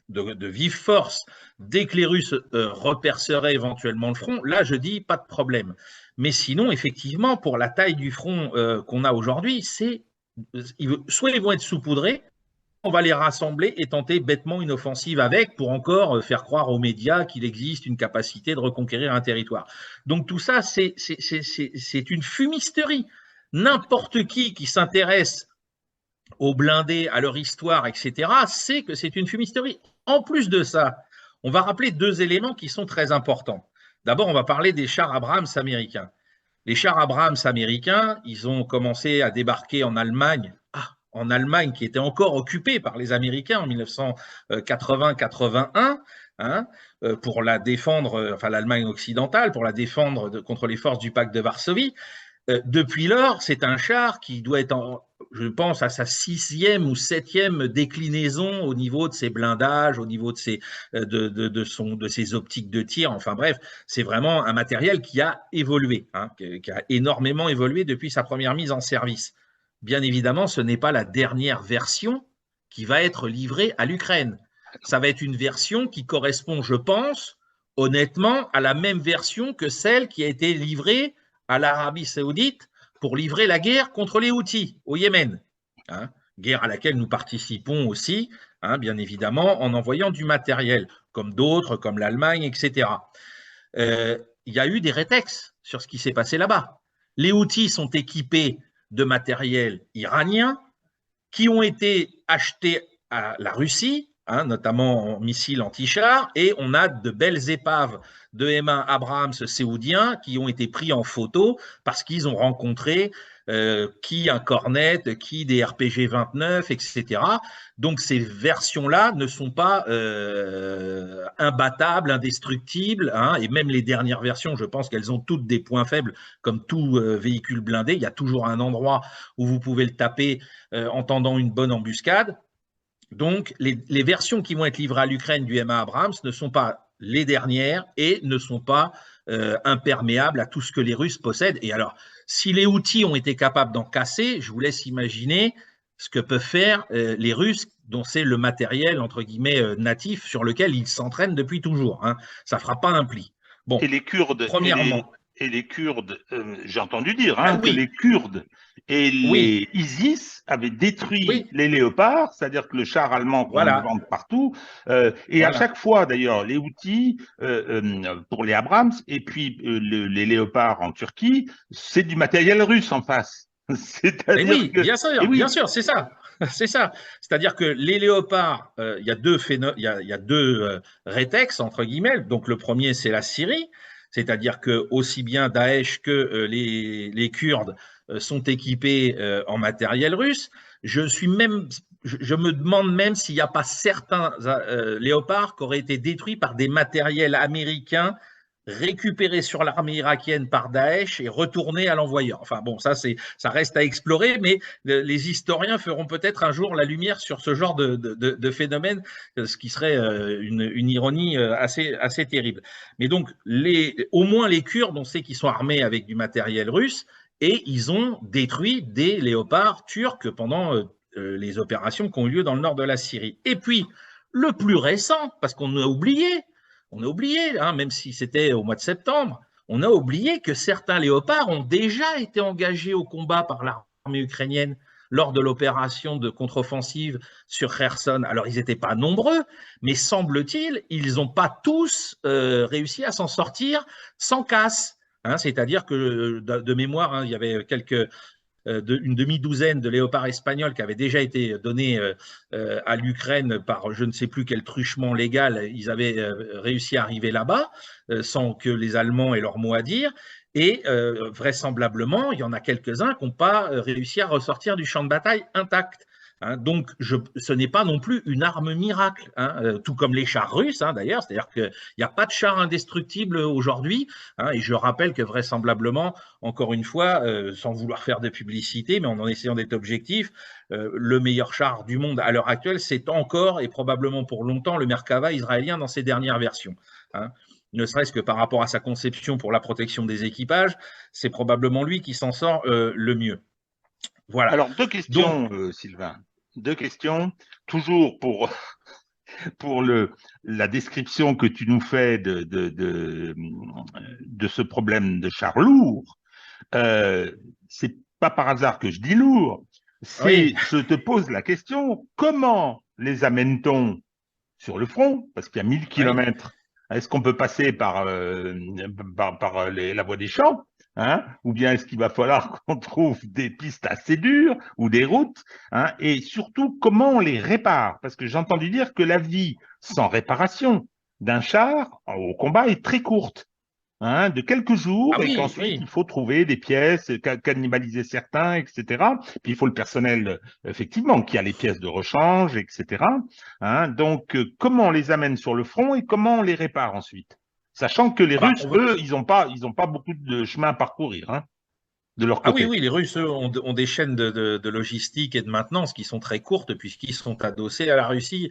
de vive force, dès que les Russes reperceraient éventuellement le front, là, je dis pas de problème. Mais sinon, effectivement, pour la taille du front qu'on a aujourd'hui, soit ils vont être saupoudrés, on va les rassembler et tenter bêtement une offensive avec pour encore faire croire aux médias qu'il existe une capacité de reconquérir un territoire. Donc tout ça, c'est une fumisterie. N'importe qui s'intéresse aux blindés, à leur histoire, etc., sait que c'est une fumisterie. En plus de ça, on va rappeler 2 éléments qui sont très importants. D'abord, on va parler des chars Abrams américains. Les chars Abrams américains, ils ont commencé à débarquer en Allemagne, en Allemagne qui était encore occupée par les Américains en 1980-81, hein, pour la défendre, enfin l'Allemagne occidentale, pour la défendre contre les forces du pacte de Varsovie. Depuis lors, c'est un char qui doit être, je pense, à sa 6e ou 7e déclinaison au niveau de ses blindages, au niveau de ses optiques de tir. Enfin bref, c'est vraiment un matériel qui a évolué, hein, qui a énormément évolué depuis sa première mise en service. Bien évidemment, ce n'est pas la dernière version qui va être livrée à l'Ukraine. Ça va être une version qui correspond, je pense, honnêtement, à la même version que celle qui a été livrée à l'Arabie saoudite pour livrer la guerre contre les Houthis au Yémen. Hein, guerre à laquelle nous participons aussi, hein, bien évidemment, en envoyant du matériel, comme d'autres, comme l'Allemagne, etc. Il y a eu des rétextes sur ce qui s'est passé là-bas. Les Houthis sont équipés de matériel iranien qui ont été achetés à la Russie, hein, notamment en missiles anti-chars, et on a de belles épaves de M1 Abrams saoudiens qui ont été pris en photo parce qu'ils ont rencontré qui un Cornet, qui des RPG 29, etc. Donc ces versions-là ne sont pas imbattables, indestructibles, hein, et même les dernières versions, je pense qu'elles ont toutes des points faibles, comme tout véhicule blindé. Il y a toujours un endroit où vous pouvez le taper en tendant une bonne embuscade. Donc, les versions qui vont être livrées à l'Ukraine du MA Abrams ne sont pas les dernières et ne sont pas imperméables à tout ce que les Russes possèdent. Et alors, si les Houthis ont été capables d'en casser, je vous laisse imaginer ce que peuvent faire les Russes, dont c'est le matériel, entre guillemets, natif, sur lequel ils s'entraînent depuis toujours. Hein. Ça ne fera pas un pli. Et Bon, les Kurdes, premièrement, j'ai entendu dire ah que oui, les Kurdes et oui, les ISIS avaient détruit oui, les léopards, c'est-à-dire que le char allemand qu'on nous voilà, vend partout, et à voilà. chaque fois d'ailleurs, les Houthis pour les Abrams, et puis les léopards en Turquie, c'est du matériel russe en face. Mais C'est-à-dire oui, que, et bien oui, sûr, c'est ça. C'est ça. C'est-à-dire que les léopards, il y a il y a deux rétex, entre guillemets. Donc le premier, c'est la Syrie. C'est-à-dire que aussi bien Daesh que les Kurdes sont équipés en matériel russe. Je me demande même s'il n'y a pas certains léopards qui auraient été détruits par des matériels américains récupéré sur l'armée irakienne par Daesh et retourné à l'envoyeur. Enfin bon, ça reste à explorer, mais les historiens feront peut-être un jour la lumière sur ce genre de phénomène, ce qui serait une ironie assez terrible. Mais donc, au moins les Kurdes, on sait qu'ils sont armés avec du matériel russe et ils ont détruit des léopards turcs pendant les opérations qui ont eu lieu dans le nord de la Syrie. Et puis, le plus récent, parce qu'on a oublié, hein, même si c'était au mois de septembre, on a oublié que certains léopards ont déjà été engagés au combat par l'armée ukrainienne lors de l'opération de contre-offensive sur Kherson. Alors, ils n'étaient pas nombreux, mais semble-t-il, ils n'ont pas tous réussi à s'en sortir sans casse. Hein, c'est-à-dire que de mémoire, hein, il y avait une demi-douzaine de léopards espagnols qui avaient déjà été donnés à l'Ukraine par je ne sais plus quel truchement légal. Ils avaient réussi à arriver là-bas sans que les Allemands aient leur mot à dire. Et vraisemblablement, il y en a quelques-uns qui n'ont pas réussi à ressortir du champ de bataille intact. Hein, donc, ce n'est pas non plus une arme miracle, hein, tout comme les chars russes, hein, d'ailleurs. C'est-à-dire qu'il n'y a pas de char indestructible aujourd'hui. Hein, et je rappelle que vraisemblablement, encore une fois, sans vouloir faire de publicité, mais en essayant d'être objectif, le meilleur char du monde à l'heure actuelle, c'est encore et probablement pour longtemps le Merkava israélien dans ses dernières versions. Hein. Ne serait-ce que par rapport à sa conception pour la protection des équipages, c'est probablement lui qui s'en sort le mieux. Voilà. alors deux Donc, questions, Sylvain. Deux questions, toujours pour la description que tu nous fais de ce problème de char lourd. C'est pas par hasard que je dis lourd, oui, je te pose la question, comment les amène-t-on sur le front? Parce qu'il y a 1000 oui. kilomètres. Est-ce qu'on peut passer par la voie des champs, hein? Ou bien est-ce qu'il va falloir qu'on trouve des pistes assez dures ou des routes, hein? Et surtout, comment on les répare? Parce que j'ai entendu dire que la vie sans réparation d'un char au combat est très courte, hein, de quelques Ah jours, et oui, qu'ensuite oui. il faut trouver des pièces, cannibaliser certains, etc. Puis il faut le personnel, effectivement, qui a les pièces de rechange, etc. Hein, donc, comment on les amène sur le front et comment on les répare ensuite? Sachant que les Ah bah, Russes, eux, ils ont pas beaucoup de chemin à parcourir, hein, de leur ah oui, côté. oui, les Russes, eux, ont des chaînes de logistique et de maintenance qui sont très courtes puisqu'ils sont adossés à la Russie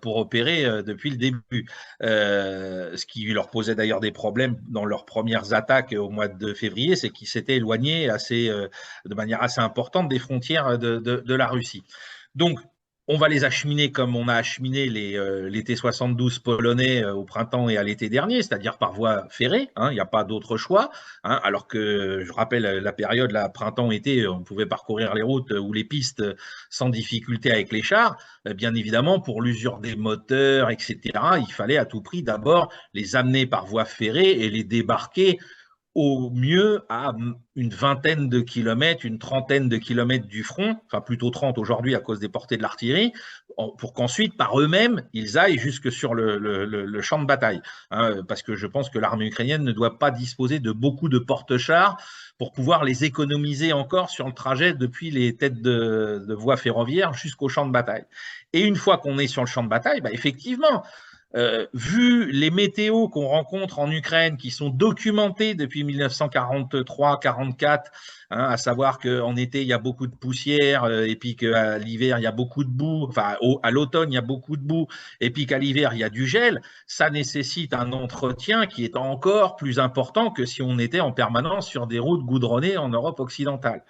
pour opérer depuis le début. Ce qui leur posait d'ailleurs des problèmes dans leurs premières attaques au mois de février, c'est qu'ils s'étaient éloignés de manière assez importante des frontières de la Russie. Donc, on va les acheminer comme on a acheminé les T-72 polonais au printemps et à l'été dernier, c'est-à-dire par voie ferrée. Hein, il n'y a pas d'autre choix. Hein, alors que je rappelle la période, là, printemps-été, on pouvait parcourir les routes ou les pistes sans difficulté avec les chars. Bien évidemment, pour l'usure des moteurs, etc., il fallait à tout prix d'abord les amener par voie ferrée et les débarquer au mieux à une vingtaine de kilomètres, une trentaine de kilomètres du front, enfin plutôt 30 aujourd'hui à cause des portées de l'artillerie, pour qu'ensuite, par eux-mêmes, ils aillent jusque sur le champ de bataille. Hein, parce que je pense que l'armée ukrainienne ne doit pas disposer de beaucoup de porte-chars pour pouvoir les économiser encore sur le trajet depuis les têtes de voies ferroviaires jusqu'au champ de bataille. Et une fois qu'on est sur le champ de bataille, bah, effectivement, Vu les météos qu'on rencontre en Ukraine, qui sont documentés depuis 1943-44, hein, à savoir qu'en été, il y a beaucoup de poussière, et puis qu'à l'hiver, il y a beaucoup de boue, enfin, à l'automne, il y a beaucoup de boue, et puis qu'à l'hiver, il y a du gel, ça nécessite un entretien qui est encore plus important que si on était en permanence sur des routes goudronnées en Europe occidentale.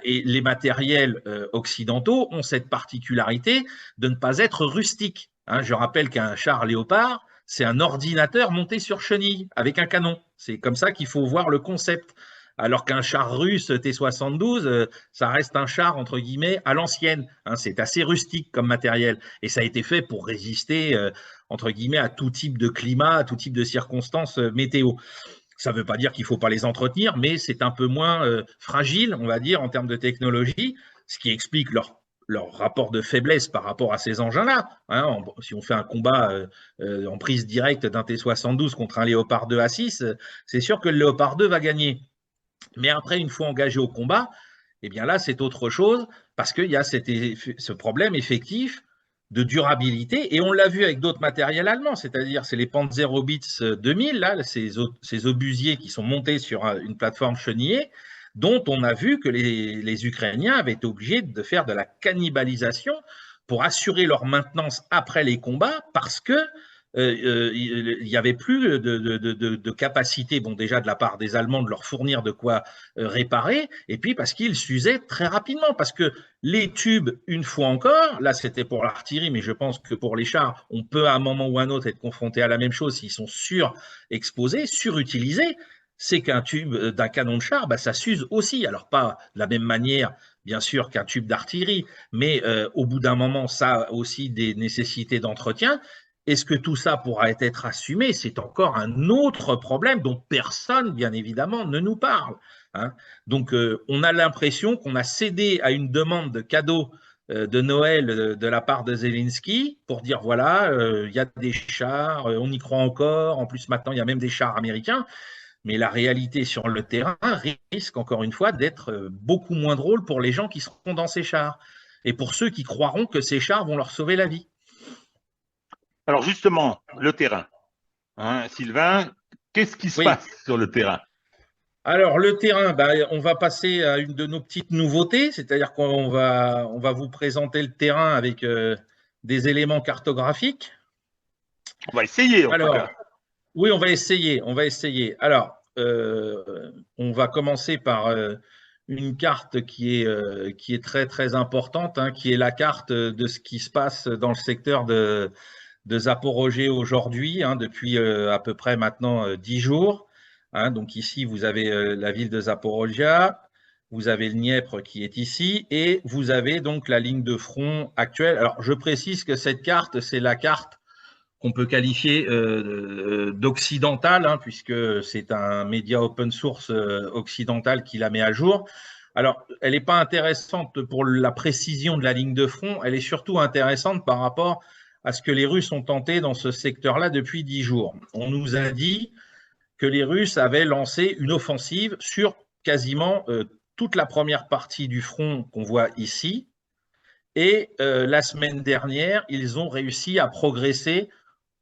Et les matériels occidentaux ont cette particularité de ne pas être rustiques. Je rappelle qu'un char Léopard, c'est un ordinateur monté sur chenille avec un canon. C'est comme ça qu'il faut voir le concept. Alors qu'un char russe T-72, ça reste un char, entre guillemets, à l'ancienne. C'est assez rustique comme matériel. Et ça a été fait pour résister, entre guillemets, à tout type de climat, à tout type de circonstances météo. Ça ne veut pas dire qu'il ne faut pas les entretenir, mais c'est un peu moins fragile, on va dire, en termes de technologie, ce qui explique leur rapport de faiblesse par rapport à ces engins-là. Si on fait un combat en prise directe d'un T-72 contre un Léopard 2 A6, c'est sûr que le Léopard 2 va gagner. Mais après, une fois engagé au combat, eh bien là, c'est autre chose, parce qu'il y a ce problème effectif de durabilité, et on l'a vu avec d'autres matériels allemands, c'est-à-dire c'est les Panzerhaubitze 2000, là, ces obusiers qui sont montés sur une plateforme chenillée, dont on a vu que les Ukrainiens avaient été obligés de faire de la cannibalisation pour assurer leur maintenance après les combats, parce que il n'y avait plus de capacité, bon déjà de la part des Allemands de leur fournir de quoi réparer, et puis parce qu'ils s'usaient très rapidement, parce que les tubes, une fois encore, là c'était pour l'artillerie, mais je pense que pour les chars, on peut à un moment ou à un autre être confronté à la même chose s'ils sont surexposés, surutilisés, c'est qu'un tube d'un canon de char, ça s'use aussi, alors pas de la même manière bien sûr qu'un tube d'artillerie, mais au bout d'un moment, ça a aussi des nécessités d'entretien. Est-ce que tout ça pourra être assumé? C'est encore un autre problème dont personne, bien évidemment, ne nous parle. Donc, on a l'impression qu'on a cédé à une demande de cadeau de Noël de la part de Zelensky pour dire, voilà, il y a des chars, on y croit encore, en plus maintenant, il y a même des chars américains, mais la réalité sur le terrain risque, encore une fois, d'être beaucoup moins drôle pour les gens qui seront dans ces chars et pour ceux qui croiront que ces chars vont leur sauver la vie. Alors justement, le terrain. Sylvain, qu'est-ce qui se passe sur le terrain? Alors, le terrain, on va passer à une de nos petites nouveautés, c'est-à-dire qu'on va vous présenter le terrain avec des éléments cartographiques. On va essayer, en tout cas. Oui, on va essayer. Alors, on va commencer par une carte qui est très, très importante, qui est la carte de ce qui se passe dans le secteur de Zaporozhye aujourd'hui, depuis à peu près maintenant 10 jours. Donc ici, vous avez la ville de Zaporozhye, vous avez le Dniepr qui est ici, et vous avez donc la ligne de front actuelle. Alors, je précise que cette carte, c'est la carte qu'on peut qualifier d'occidentale, puisque c'est un média open source occidental qui la met à jour. Alors, elle n'est pas intéressante pour la précision de la ligne de front, elle est surtout intéressante par rapport à ce que les Russes ont tenté dans ce secteur-là depuis 10 jours. On nous a dit que les Russes avaient lancé une offensive sur quasiment toute la première partie du front qu'on voit ici. Et la semaine dernière, ils ont réussi à progresser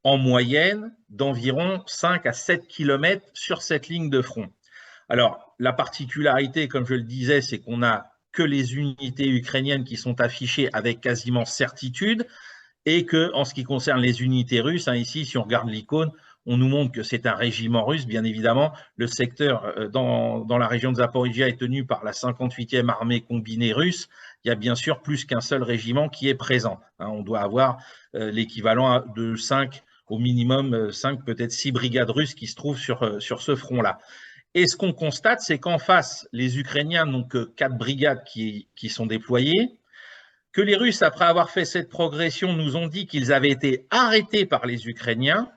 en moyenne d'environ 5 à 7 km sur cette ligne de front. Alors, la particularité, comme je le disais, c'est qu'on n'a que les unités ukrainiennes qui sont affichées avec quasiment certitude, et que, en ce qui concerne les unités russes, ici, si on regarde l'icône, on nous montre que c'est un régiment russe, bien évidemment. Le secteur dans la région de Zaporizhzhia est tenu par la 58e armée combinée russe. Il y a bien sûr plus qu'un seul régiment qui est présent. On doit avoir l'équivalent de 5, au minimum 5, peut-être 6 brigades russes qui se trouvent sur ce front-là. Et ce qu'on constate, c'est qu'en face, les Ukrainiens n'ont que 4 brigades qui sont déployées, que les Russes, après avoir fait cette progression, nous ont dit qu'ils avaient été arrêtés par les Ukrainiens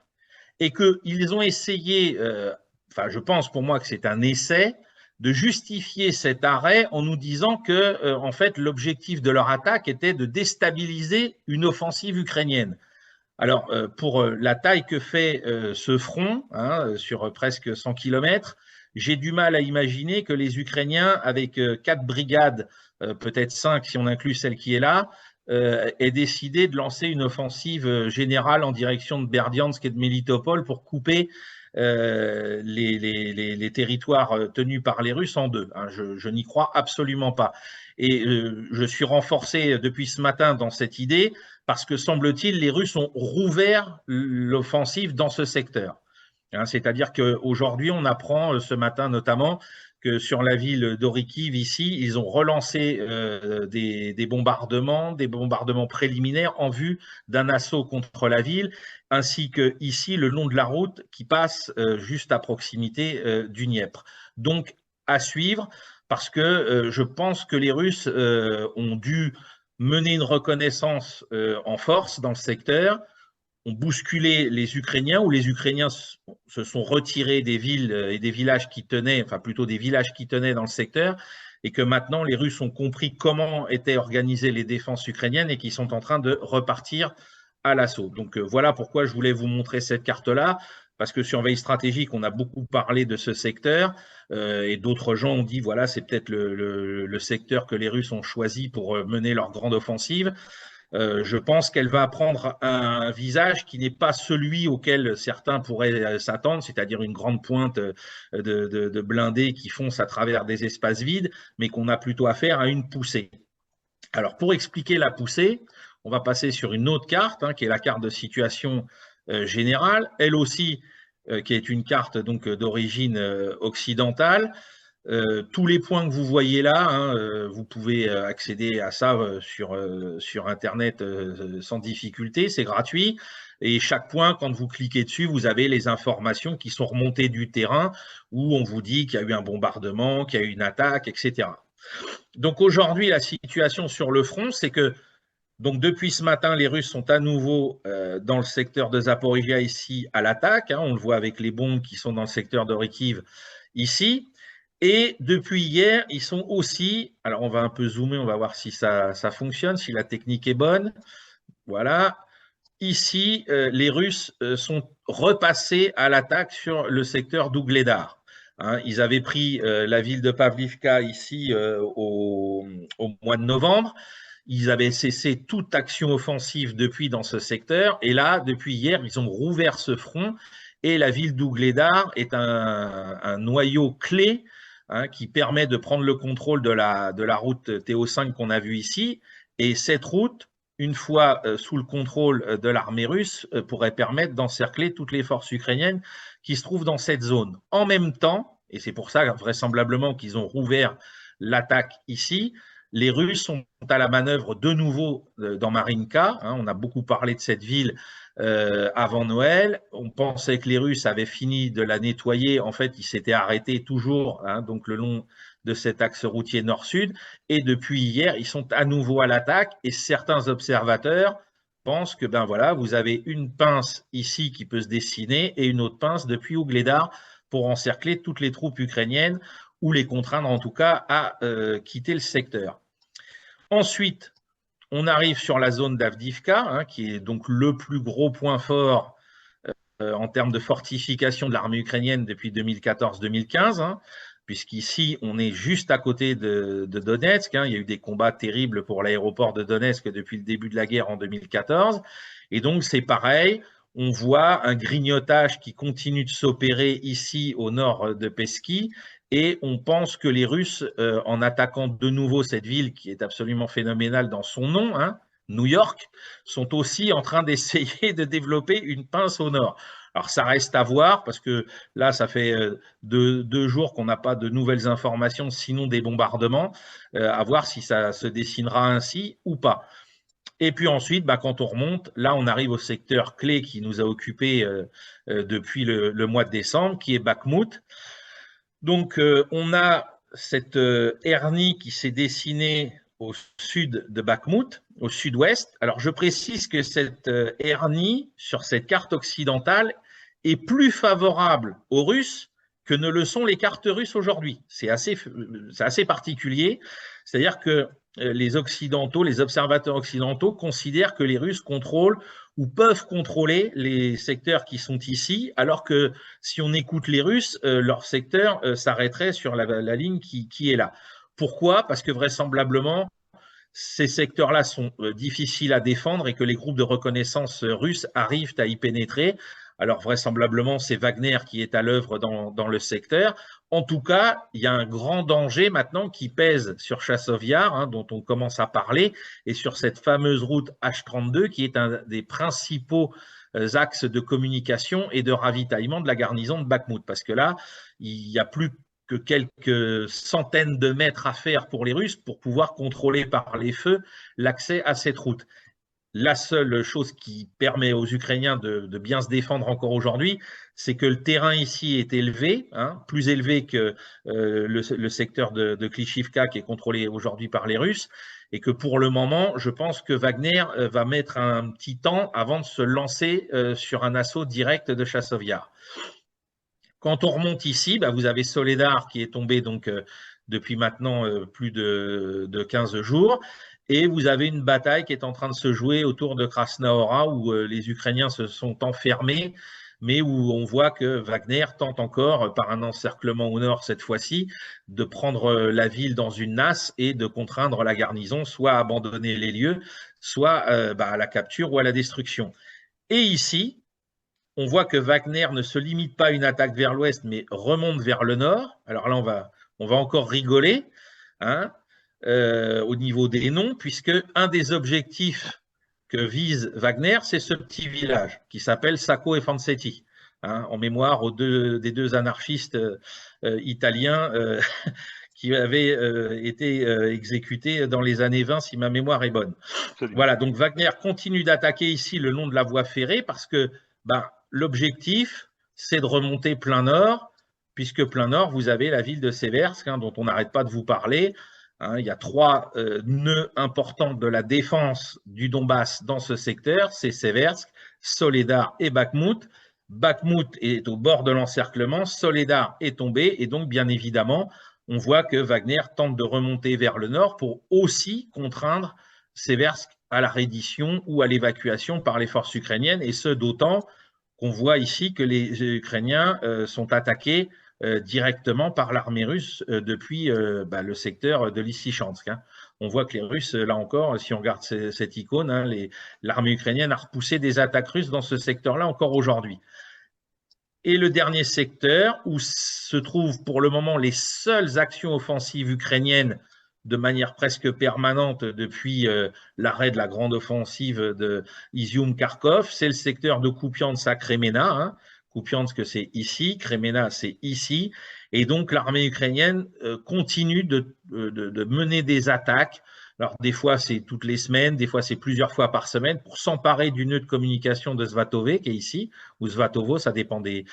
et qu'ils ont essayé, je pense pour moi que c'est un essai, de justifier cet arrêt en nous disant que, en fait, l'objectif de leur attaque était de déstabiliser une offensive ukrainienne. Alors, pour la taille que fait ce front, sur presque 100 km, j'ai du mal à imaginer que les Ukrainiens, avec 4 brigades, peut-être 5 si on inclut celle qui est là, ait décidé de lancer une offensive générale en direction de Berdiansk et de Melitopol pour couper les territoires tenus par les Russes en deux. Hein. Je n'y crois absolument pas. Et je suis renforcé depuis ce matin dans cette idée parce que, semble-t-il, les Russes ont rouvert l'offensive dans ce secteur. Hein, c'est-à-dire qu'aujourd'hui, on apprend ce matin notamment que sur la ville d'Orikiv, ici, ils ont relancé des bombardements préliminaires en vue d'un assaut contre la ville, ainsi que ici, le long de la route qui passe juste à proximité du Dniepr. Donc, à suivre, parce que je pense que les Russes ont dû mener une reconnaissance en force dans le secteur, ont bousculé les Ukrainiens, ou les Ukrainiens se sont retirés des villes et des villages qui tenaient, enfin plutôt des villages qui tenaient dans le secteur, et que maintenant les Russes ont compris comment étaient organisées les défenses ukrainiennes et qui sont en train de repartir à l'assaut. Donc voilà pourquoi je voulais vous montrer cette carte-là, parce que sur Veille stratégique, on a beaucoup parlé de ce secteur, et d'autres gens ont dit, voilà, c'est peut-être le secteur que les Russes ont choisi pour mener leur grande offensive. Je pense qu'elle va prendre un visage qui n'est pas celui auquel certains pourraient s'attendre, c'est-à-dire une grande pointe de blindés qui foncent à travers des espaces vides, mais qu'on a plutôt affaire à une poussée. Alors, pour expliquer la poussée, on va passer sur une autre carte, hein, qui est la carte de situation générale, elle aussi, qui est une carte donc d'origine occidentale. Tous les points que vous voyez là, hein, vous pouvez accéder à ça sur Internet sans difficulté, c'est gratuit. Et chaque point, quand vous cliquez dessus, vous avez les informations qui sont remontées du terrain, où on vous dit qu'il y a eu un bombardement, qu'il y a eu une attaque, etc. Donc aujourd'hui, la situation sur le front, c'est que donc depuis ce matin, les Russes sont à nouveau dans le secteur de Zaporizhia ici à l'attaque. Hein, on le voit avec les bombes qui sont dans le secteur d'Orikiv ici. Et depuis hier, ils sont aussi, alors on va un peu zoomer, on va voir si ça fonctionne, si la technique est bonne. Voilà. Ici, les Russes sont repassés à l'attaque sur le secteur d'Ougledar. Hein, ils avaient pris la ville de Pavlivka ici au mois de novembre. Ils avaient cessé toute action offensive depuis dans ce secteur. Et là, depuis hier, ils ont rouvert ce front. Et la ville d'Ougledar est un noyau clé, hein, qui permet de prendre le contrôle de la route TO5 qu'on a vue ici. Et cette route, une fois sous le contrôle de l'armée russe, pourrait permettre d'encercler toutes les forces ukrainiennes qui se trouvent dans cette zone. En même temps, et c'est pour ça vraisemblablement qu'ils ont rouvert l'attaque ici, les Russes sont à la manœuvre de nouveau dans Marinka. Hein, on a beaucoup parlé de cette ville avant Noël. On pensait que les Russes avaient fini de la nettoyer. En fait, ils s'étaient arrêtés toujours, hein, donc le long de cet axe routier nord-sud. Et depuis hier, ils sont à nouveau à l'attaque. Et certains observateurs pensent que ben voilà, vous avez une pince ici qui peut se dessiner et une autre pince depuis Ougledar pour encercler toutes les troupes ukrainiennes ou les contraindre en tout cas à quitter le secteur. Ensuite, on arrive sur la zone d'Avdivka, hein, qui est donc le plus gros point fort en termes de fortification de l'armée ukrainienne depuis 2014-2015, hein, puisqu'ici, on est juste à côté de Donetsk. Hein, il y a eu des combats terribles pour l'aéroport de Donetsk depuis le début de la guerre en 2014. Et donc, c'est pareil, on voit un grignotage qui continue de s'opérer ici au nord de Pesky. Et on pense que les Russes, en attaquant de nouveau cette ville qui est absolument phénoménale dans son nom, hein, New York, sont aussi en train d'essayer de développer une pince au nord. Alors ça reste à voir parce que là, ça fait deux jours qu'on n'a pas de nouvelles informations, sinon des bombardements, à voir si ça se dessinera ainsi ou pas. Et puis ensuite, bah, quand on remonte, là, on arrive au secteur clé qui nous a occupés depuis le mois de décembre, qui est Bakhmout. Donc, on a cette hernie qui s'est dessinée au sud de Bakhmout, au sud-ouest. Alors, je précise que cette hernie, sur cette carte occidentale, est plus favorable aux Russes que ne le sont les cartes russes aujourd'hui. C'est assez particulier. C'est-à-dire que les Occidentaux, les observateurs occidentaux considèrent que les Russes contrôlent ou peuvent contrôler les secteurs qui sont ici, alors que si on écoute les Russes, leur secteur s'arrêterait sur la ligne qui est là. Pourquoi? Parce que vraisemblablement, ces secteurs-là sont difficiles à défendre et que les groupes de reconnaissance russes arrivent à y pénétrer. Alors vraisemblablement, c'est Wagner qui est à l'œuvre dans le secteur. En tout cas, il y a un grand danger maintenant qui pèse sur Chassov-Yar, hein, dont on commence à parler, et sur cette fameuse route H32 qui est un des principaux axes de communication et de ravitaillement de la garnison de Bakhmout. Parce que là, il n'y a plus que quelques centaines de mètres à faire pour les Russes pour pouvoir contrôler par les feux l'accès à cette route. La seule chose qui permet aux Ukrainiens de bien se défendre encore aujourd'hui, c'est que le terrain ici est élevé, hein, plus élevé que le secteur de Klishivka qui est contrôlé aujourd'hui par les Russes, et que pour le moment, je pense que Wagner va mettre un petit temps avant de se lancer sur un assaut direct de Chassov-Yar. Quand on remonte ici, bah, vous avez Soledar qui est tombé donc, depuis maintenant plus de 15 jours. Et vous avez une bataille qui est en train de se jouer autour de Krasnaora où les Ukrainiens se sont enfermés, mais où on voit que Wagner tente encore, par un encerclement au nord cette fois-ci, de prendre la ville dans une nasse et de contraindre la garnison soit à abandonner les lieux, soit à la capture ou à la destruction. Et ici, on voit que Wagner ne se limite pas à une attaque vers l'ouest, mais remonte vers le nord. Alors là, on va encore rigoler, hein, au niveau des noms, puisque un des objectifs que vise Wagner, c'est ce petit village qui s'appelle Sacco e Fancetti, hein, en mémoire des deux anarchistes italiens qui avaient été exécutés dans les années 20, si ma mémoire est bonne. Absolument. Voilà, donc Wagner continue d'attaquer ici le long de la voie ferrée parce que l'objectif, c'est de remonter plein nord, puisque plein nord, vous avez la ville de Seversk, hein, dont on n'arrête pas de vous parler. Hein, il y a trois nœuds importants de la défense du Donbass dans ce secteur, c'est Seversk, Soledar et Bakhmout. Bakhmout est au bord de l'encerclement, Soledar est tombé, et donc bien évidemment, on voit que Wagner tente de remonter vers le nord pour aussi contraindre Seversk à la reddition ou à l'évacuation par les forces ukrainiennes, et ce d'autant qu'on voit ici que les Ukrainiens sont attaqués directement par l'armée russe depuis le secteur de Lysychansk. Hein. On voit que les Russes, là encore, si on regarde cette icône, hein, l'armée ukrainienne a repoussé des attaques russes dans ce secteur-là encore aujourd'hui. Et le dernier secteur où se trouvent pour le moment les seules actions offensives ukrainiennes de manière presque permanente depuis l'arrêt de la grande offensive de Izium-Kharkov, c'est le secteur de Kupiansk-Kremena. Hein. Kupiansk, c'est ici, Kremena, c'est ici. Et donc, l'armée ukrainienne continue de mener des attaques. Alors, des fois, c'est toutes les semaines, des fois, c'est plusieurs fois par semaine pour s'emparer du nœud de communication de Svatove, qui est ici, ou Svatovo, ça dépend des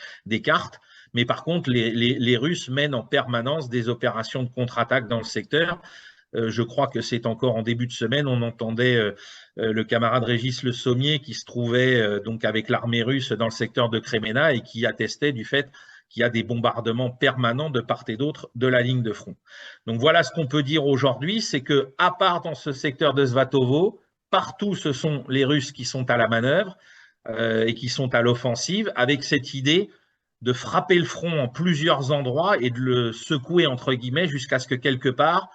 cartes. Mais par contre, les Russes mènent en permanence des opérations de contre-attaque dans le secteur. Je crois que c'est encore en début de semaine, on entendait le camarade Régis Le Sommier qui se trouvait donc avec l'armée russe dans le secteur de Kremena et qui attestait du fait qu'il y a des bombardements permanents de part et d'autre de la ligne de front. Donc voilà ce qu'on peut dire aujourd'hui, c'est que à part dans ce secteur de Svatovo, partout ce sont les Russes qui sont à la manœuvre et qui sont à l'offensive avec cette idée de frapper le front en plusieurs endroits et de le secouer entre guillemets jusqu'à ce que quelque part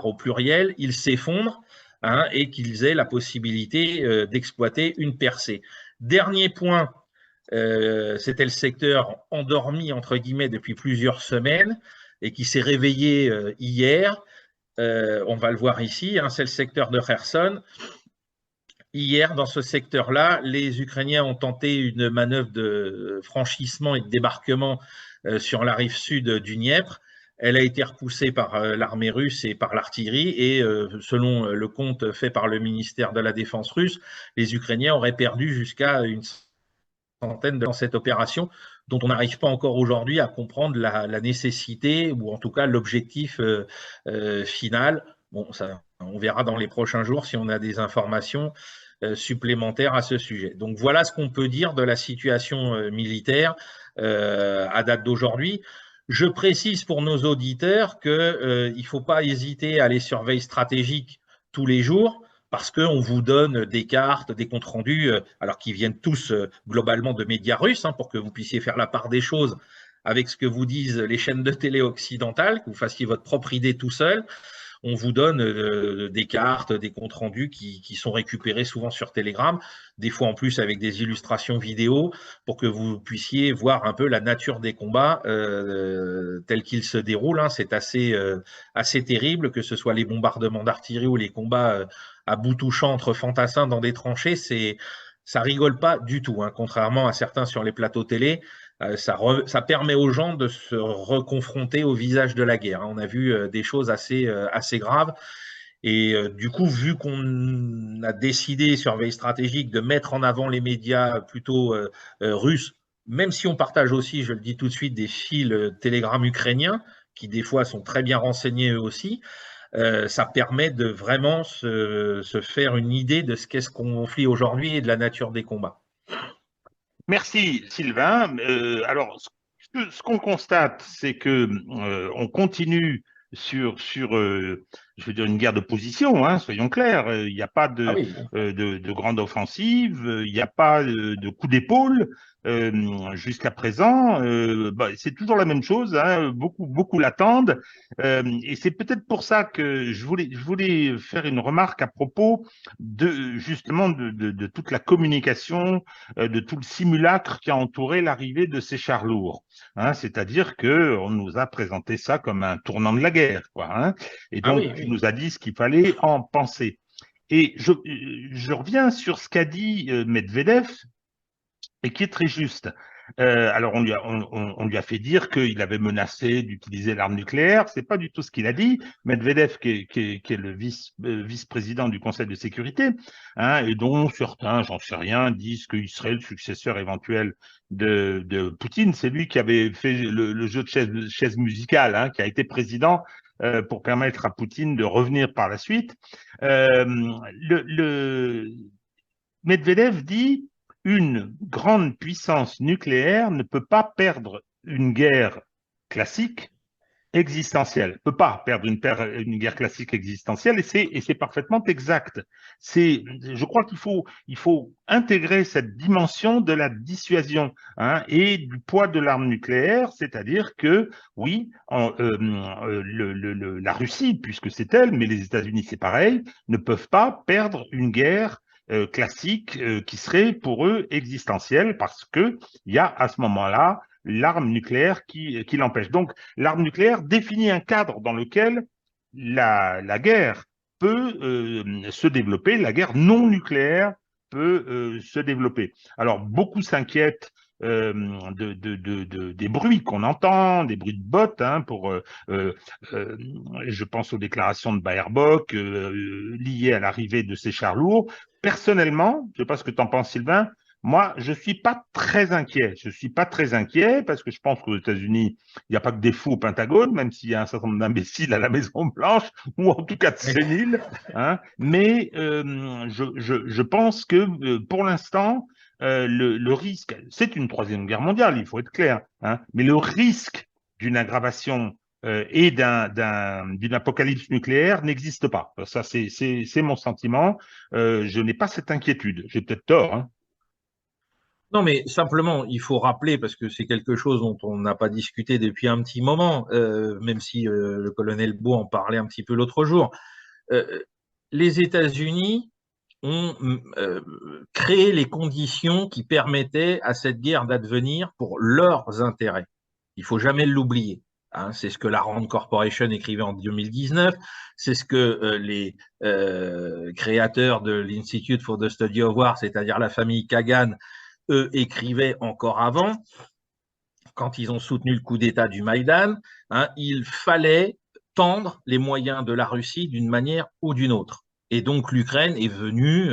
au pluriel, il s'effondre hein, et qu'ils aient la possibilité d'exploiter une percée. Dernier point, c'était le secteur endormi entre guillemets depuis plusieurs semaines et qui s'est réveillé hier. On va le voir ici, hein, c'est le secteur de Kherson. Hier, dans ce secteur-là, les Ukrainiens ont tenté une manœuvre de franchissement et de débarquement sur la rive sud du Dniepr. Elle a été repoussée par l'armée russe et par l'artillerie et selon le compte fait par le ministère de la Défense russe, les Ukrainiens auraient perdu jusqu'à une centaine dans cette opération dont on n'arrive pas encore aujourd'hui à comprendre la nécessité ou en tout cas l'objectif final. Bon, ça, on verra dans les prochains jours si on a des informations supplémentaires à ce sujet. Donc voilà ce qu'on peut dire de la situation militaire à date d'aujourd'hui. Je précise pour nos auditeurs qu'il ne faut pas hésiter à les surveiller stratégiques tous les jours parce qu'on vous donne des cartes, des comptes rendus, alors qu'ils viennent tous globalement de médias russes, hein, pour que vous puissiez faire la part des choses avec ce que vous disent les chaînes de télé occidentales, que vous fassiez votre propre idée tout seul. on vous donne des cartes, des comptes rendus qui sont récupérés souvent sur Telegram, des fois en plus avec des illustrations vidéo pour que vous puissiez voir un peu la nature des combats tels qu'ils se déroulent. Hein. C'est assez terrible, que ce soit les bombardements d'artillerie ou les combats à bout touchant entre fantassins dans des tranchées, ça rigole pas du tout, hein, contrairement à certains sur les plateaux télé. Ça permet aux gens de se reconfronter au visage de la guerre. Hein. On a vu des choses assez graves. Et du coup, vu qu'on a décidé sur Veille Stratégique de mettre en avant les médias plutôt russes, même si on partage aussi, je le dis tout de suite, des fils Telegram ukrainiens, qui des fois sont très bien renseignés eux aussi, ça permet de vraiment se faire une idée de ce qu'est ce conflit aujourd'hui et de la nature des combats. Merci Sylvain. Alors, ce qu'on constate, c'est que on continue sur je veux dire, une guerre de position, hein, soyons clairs. Il n'y a pas Ah oui. de grande offensive, il n'y a pas de coup d'épaule jusqu'à présent. C'est toujours la même chose, hein, beaucoup l'attendent. Et c'est peut-être pour ça que je voulais faire une remarque à propos justement de toute la communication, de tout le simulacre qui a entouré l'arrivée de ces chars lourds. Hein, c'est-à-dire qu'on nous a présenté ça comme un tournant de la guerre, quoi. Hein, et Ah donc, oui, tu oui. nous as dit ce qu'il fallait en penser. Et je reviens sur ce qu'a dit Medvedev, et qui est très juste. Alors, on lui a fait dire qu'il avait menacé d'utiliser l'arme nucléaire. C'est pas du tout ce qu'il a dit. Medvedev, qui est le vice-président du Conseil de sécurité, hein, et dont certains, j'en sais rien, disent qu'il serait le successeur éventuel de Poutine. C'est lui qui avait fait le jeu de chaise musicale, hein, qui a été président pour permettre à Poutine de revenir par la suite. Medvedev dit une grande puissance nucléaire ne peut pas perdre une guerre classique existentielle, ne peut pas perdre une guerre classique existentielle, et c'est parfaitement exact. Je crois qu'il faut intégrer cette dimension de la dissuasion, hein, et du poids de l'arme nucléaire, c'est-à-dire que oui, la Russie, puisque c'est elle, mais les États-Unis c'est pareil, ne peuvent pas perdre une guerre classique qui serait pour eux existentielle, parce que il y a à ce moment-là l'arme nucléaire qui l'empêche. Donc, l'arme nucléaire définit un cadre dans lequel la guerre peut se développer, la guerre non nucléaire peut se développer. Alors, beaucoup s'inquiètent des bruits qu'on entend, des bruits de bottes, hein, je pense aux déclarations de Baerbock liées à l'arrivée de ces chars lourds. Personnellement, je ne sais pas ce que tu en penses, Sylvain, moi, je ne suis pas très inquiet. Je ne suis pas très inquiet parce que je pense qu'aux États-Unis, il n'y a pas que des fous au Pentagone, même s'il y a un certain nombre d'imbéciles à la Maison-Blanche, ou en tout cas de séniles. Hein. Mais je pense que pour l'instant, le risque, c'est une troisième guerre mondiale, il faut être clair, hein, mais le risque d'une aggravation et d'une apocalypse nucléaire n'existe pas. Ça, c'est mon sentiment. Je n'ai pas cette inquiétude. J'ai peut-être tort. Hein. Non, mais simplement, il faut rappeler, parce que c'est quelque chose dont on n'a pas discuté depuis un petit moment, même si le colonel Beau en parlait un petit peu l'autre jour. Les États-Unis ont créé les conditions qui permettaient à cette guerre d'advenir pour leurs intérêts. Il faut jamais l'oublier. Hein, c'est ce que la Rand Corporation écrivait en 2019, c'est ce que les créateurs de l'Institute for the Study of War, c'est-à-dire la famille Kagan, eux écrivaient encore avant, quand ils ont soutenu le coup d'État du Maïdan, hein, il fallait tendre les moyens de la Russie d'une manière ou d'une autre. Et donc l'Ukraine est venue,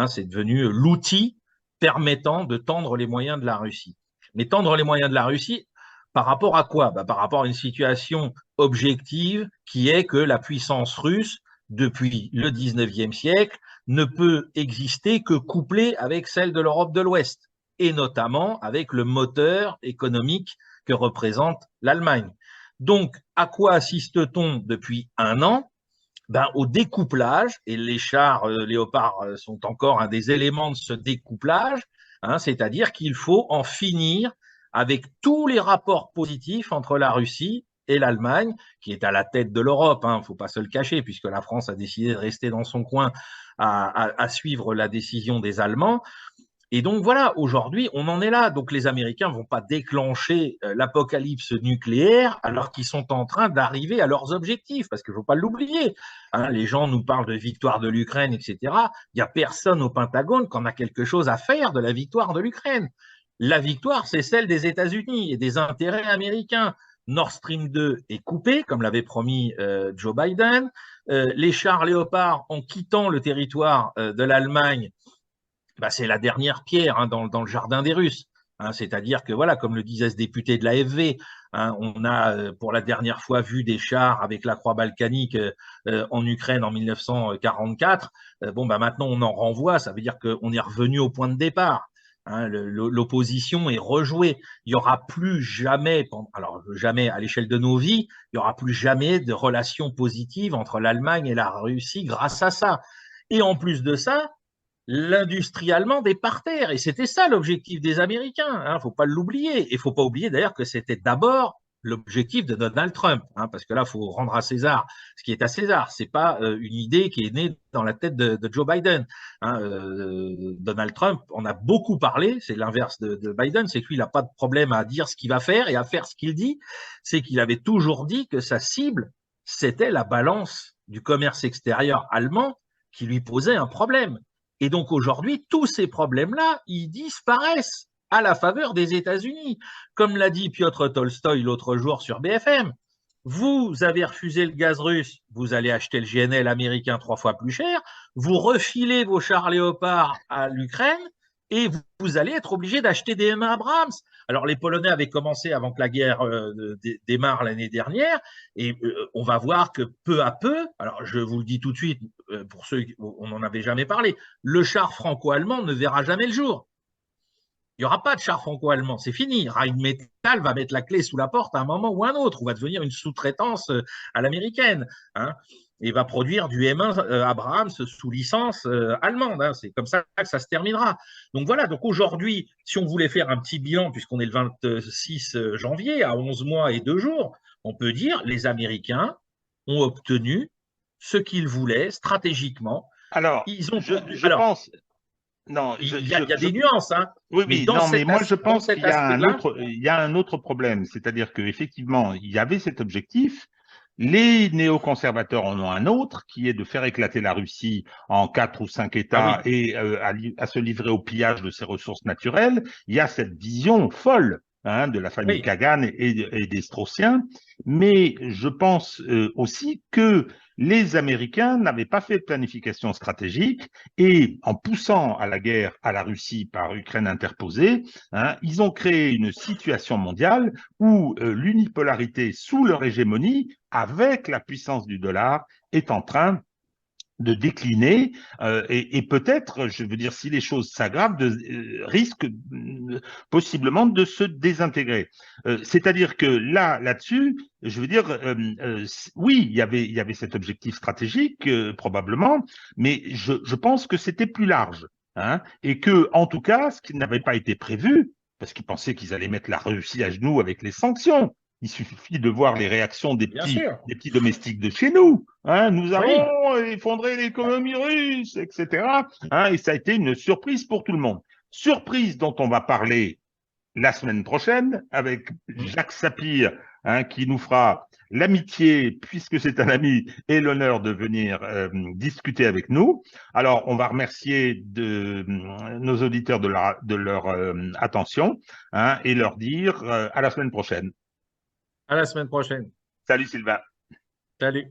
c'est devenu l'outil permettant de tendre les moyens de la Russie. Mais tendre les moyens de la Russie, par rapport à quoi? Par rapport à une situation objective qui est que la puissance russe, depuis le 19e siècle, ne peut exister que couplée avec celle de l'Europe de l'Ouest, et notamment avec le moteur économique que représente l'Allemagne. Donc, à quoi assiste-t-on depuis un an? Au découplage, et les chars Léopard sont encore un des éléments de ce découplage, hein, c'est-à-dire qu'il faut en finir avec tous les rapports positifs entre la Russie et l'Allemagne, qui est à la tête de l'Europe, il ne faut pas se le cacher, puisque la France a décidé de rester dans son coin à suivre la décision des Allemands. Et donc voilà, aujourd'hui, on en est là. Donc les Américains ne vont pas déclencher l'apocalypse nucléaire alors qu'ils sont en train d'arriver à leurs objectifs, parce qu'il ne faut pas l'oublier. Les gens nous parlent de victoire de l'Ukraine, etc. Il n'y a personne au Pentagone qui en a quelque chose à faire de la victoire de l'Ukraine. La victoire, c'est celle des États-Unis et des intérêts américains. Nord Stream 2 est coupé, comme l'avait promis Joe Biden. Les chars Léopard, en quittant le territoire de l'Allemagne, c'est la dernière pierre dans le jardin des Russes. C'est-à-dire que, voilà, comme le disait ce député de l'AFV, on a pour la dernière fois vu des chars avec la croix balkanique en Ukraine en 1944. Maintenant, on en renvoie, ça veut dire qu'on est revenu au point de départ. L'opposition est rejouée. Il n'y aura plus jamais, alors jamais à l'échelle de nos vies, il n'y aura plus jamais de relations positives entre l'Allemagne et la Russie grâce à ça. Et en plus de ça, l'industrie allemande est par terre. Et c'était ça l'objectif des Américains. Il ne faut pas l'oublier. Et il ne faut pas oublier d'ailleurs que c'était d'abord l'objectif de Donald Trump. Parce que là, il faut rendre à César ce qui est à César. Ce n'est pas une idée qui est née dans la tête de Joe Biden. Donald Trump en a beaucoup parlé. C'est l'inverse de Biden. C'est que lui, il n'a pas de problème à dire ce qu'il va faire et à faire ce qu'il dit. C'est qu'il avait toujours dit que sa cible, c'était la balance du commerce extérieur allemand qui lui posait un problème. Et donc aujourd'hui, tous ces problèmes-là, ils disparaissent à la faveur des États-Unis. Comme l'a dit Piotr Tolstoï l'autre jour sur BFM, vous avez refusé le gaz russe, vous allez acheter le GNL américain 3 fois plus cher, vous refilez vos chars Léopard à l'Ukraine et vous allez être obligé d'acheter des M1 Abrams. Alors les Polonais avaient commencé avant que la guerre démarre l'année dernière, et on va voir que peu à peu, alors je vous le dis tout de suite, pour ceux on n'en avait jamais parlé, le char franco-allemand ne verra jamais le jour. Il n'y aura pas de char franco-allemand, c'est fini. Rheinmetall va mettre la clé sous la porte à un moment ou un autre, ou va devenir une sous-traitance à l'américaine. Et va produire du M1 Abrams sous licence allemande. C'est comme ça que ça se terminera. Donc voilà, donc aujourd'hui, si on voulait faire un petit bilan, puisqu'on est le 26 janvier, à 11 mois et 2 jours, on peut dire les Américains ont obtenu ce qu'ils voulaient stratégiquement. Alors, je pense… Non, il y a des nuances, Oui, mais moi je pense qu'il y a un autre problème, c'est-à-dire qu'effectivement, il y avait cet objectif. Les néoconservateurs en ont un autre, qui est de faire éclater la Russie en 4 ou 5 États et à se livrer au pillage de ses ressources naturelles. Il y a cette vision folle de la famille Kagan et des Straussiens, mais je pense aussi que les Américains n'avaient pas fait de planification stratégique et en poussant à la guerre à la Russie par Ukraine interposée, ils ont créé une situation mondiale où l'unipolarité sous leur hégémonie, avec la puissance du dollar, est en train de décliner et peut-être, je veux dire, si les choses s'aggravent, risque possiblement de se désintégrer. C'est-à-dire que là-dessus, je veux dire, oui, il y avait cet objectif stratégique probablement, mais je pense que c'était plus large, et que, en tout cas, ce qui n'avait pas été prévu, parce qu'ils pensaient qu'ils allaient mettre la Russie à genoux avec les sanctions. Il suffit de voir les réactions des petits domestiques de chez nous. Nous allons effondrer l'économie russe, etc. Et ça a été une surprise pour tout le monde. Surprise dont on va parler la semaine prochaine avec Jacques Sapir, qui nous fera l'amitié, puisque c'est un ami, et l'honneur de venir discuter avec nous. Alors, on va remercier nos auditeurs de leur attention et leur dire à la semaine prochaine. À la semaine prochaine. Salut Sylvain. Salut.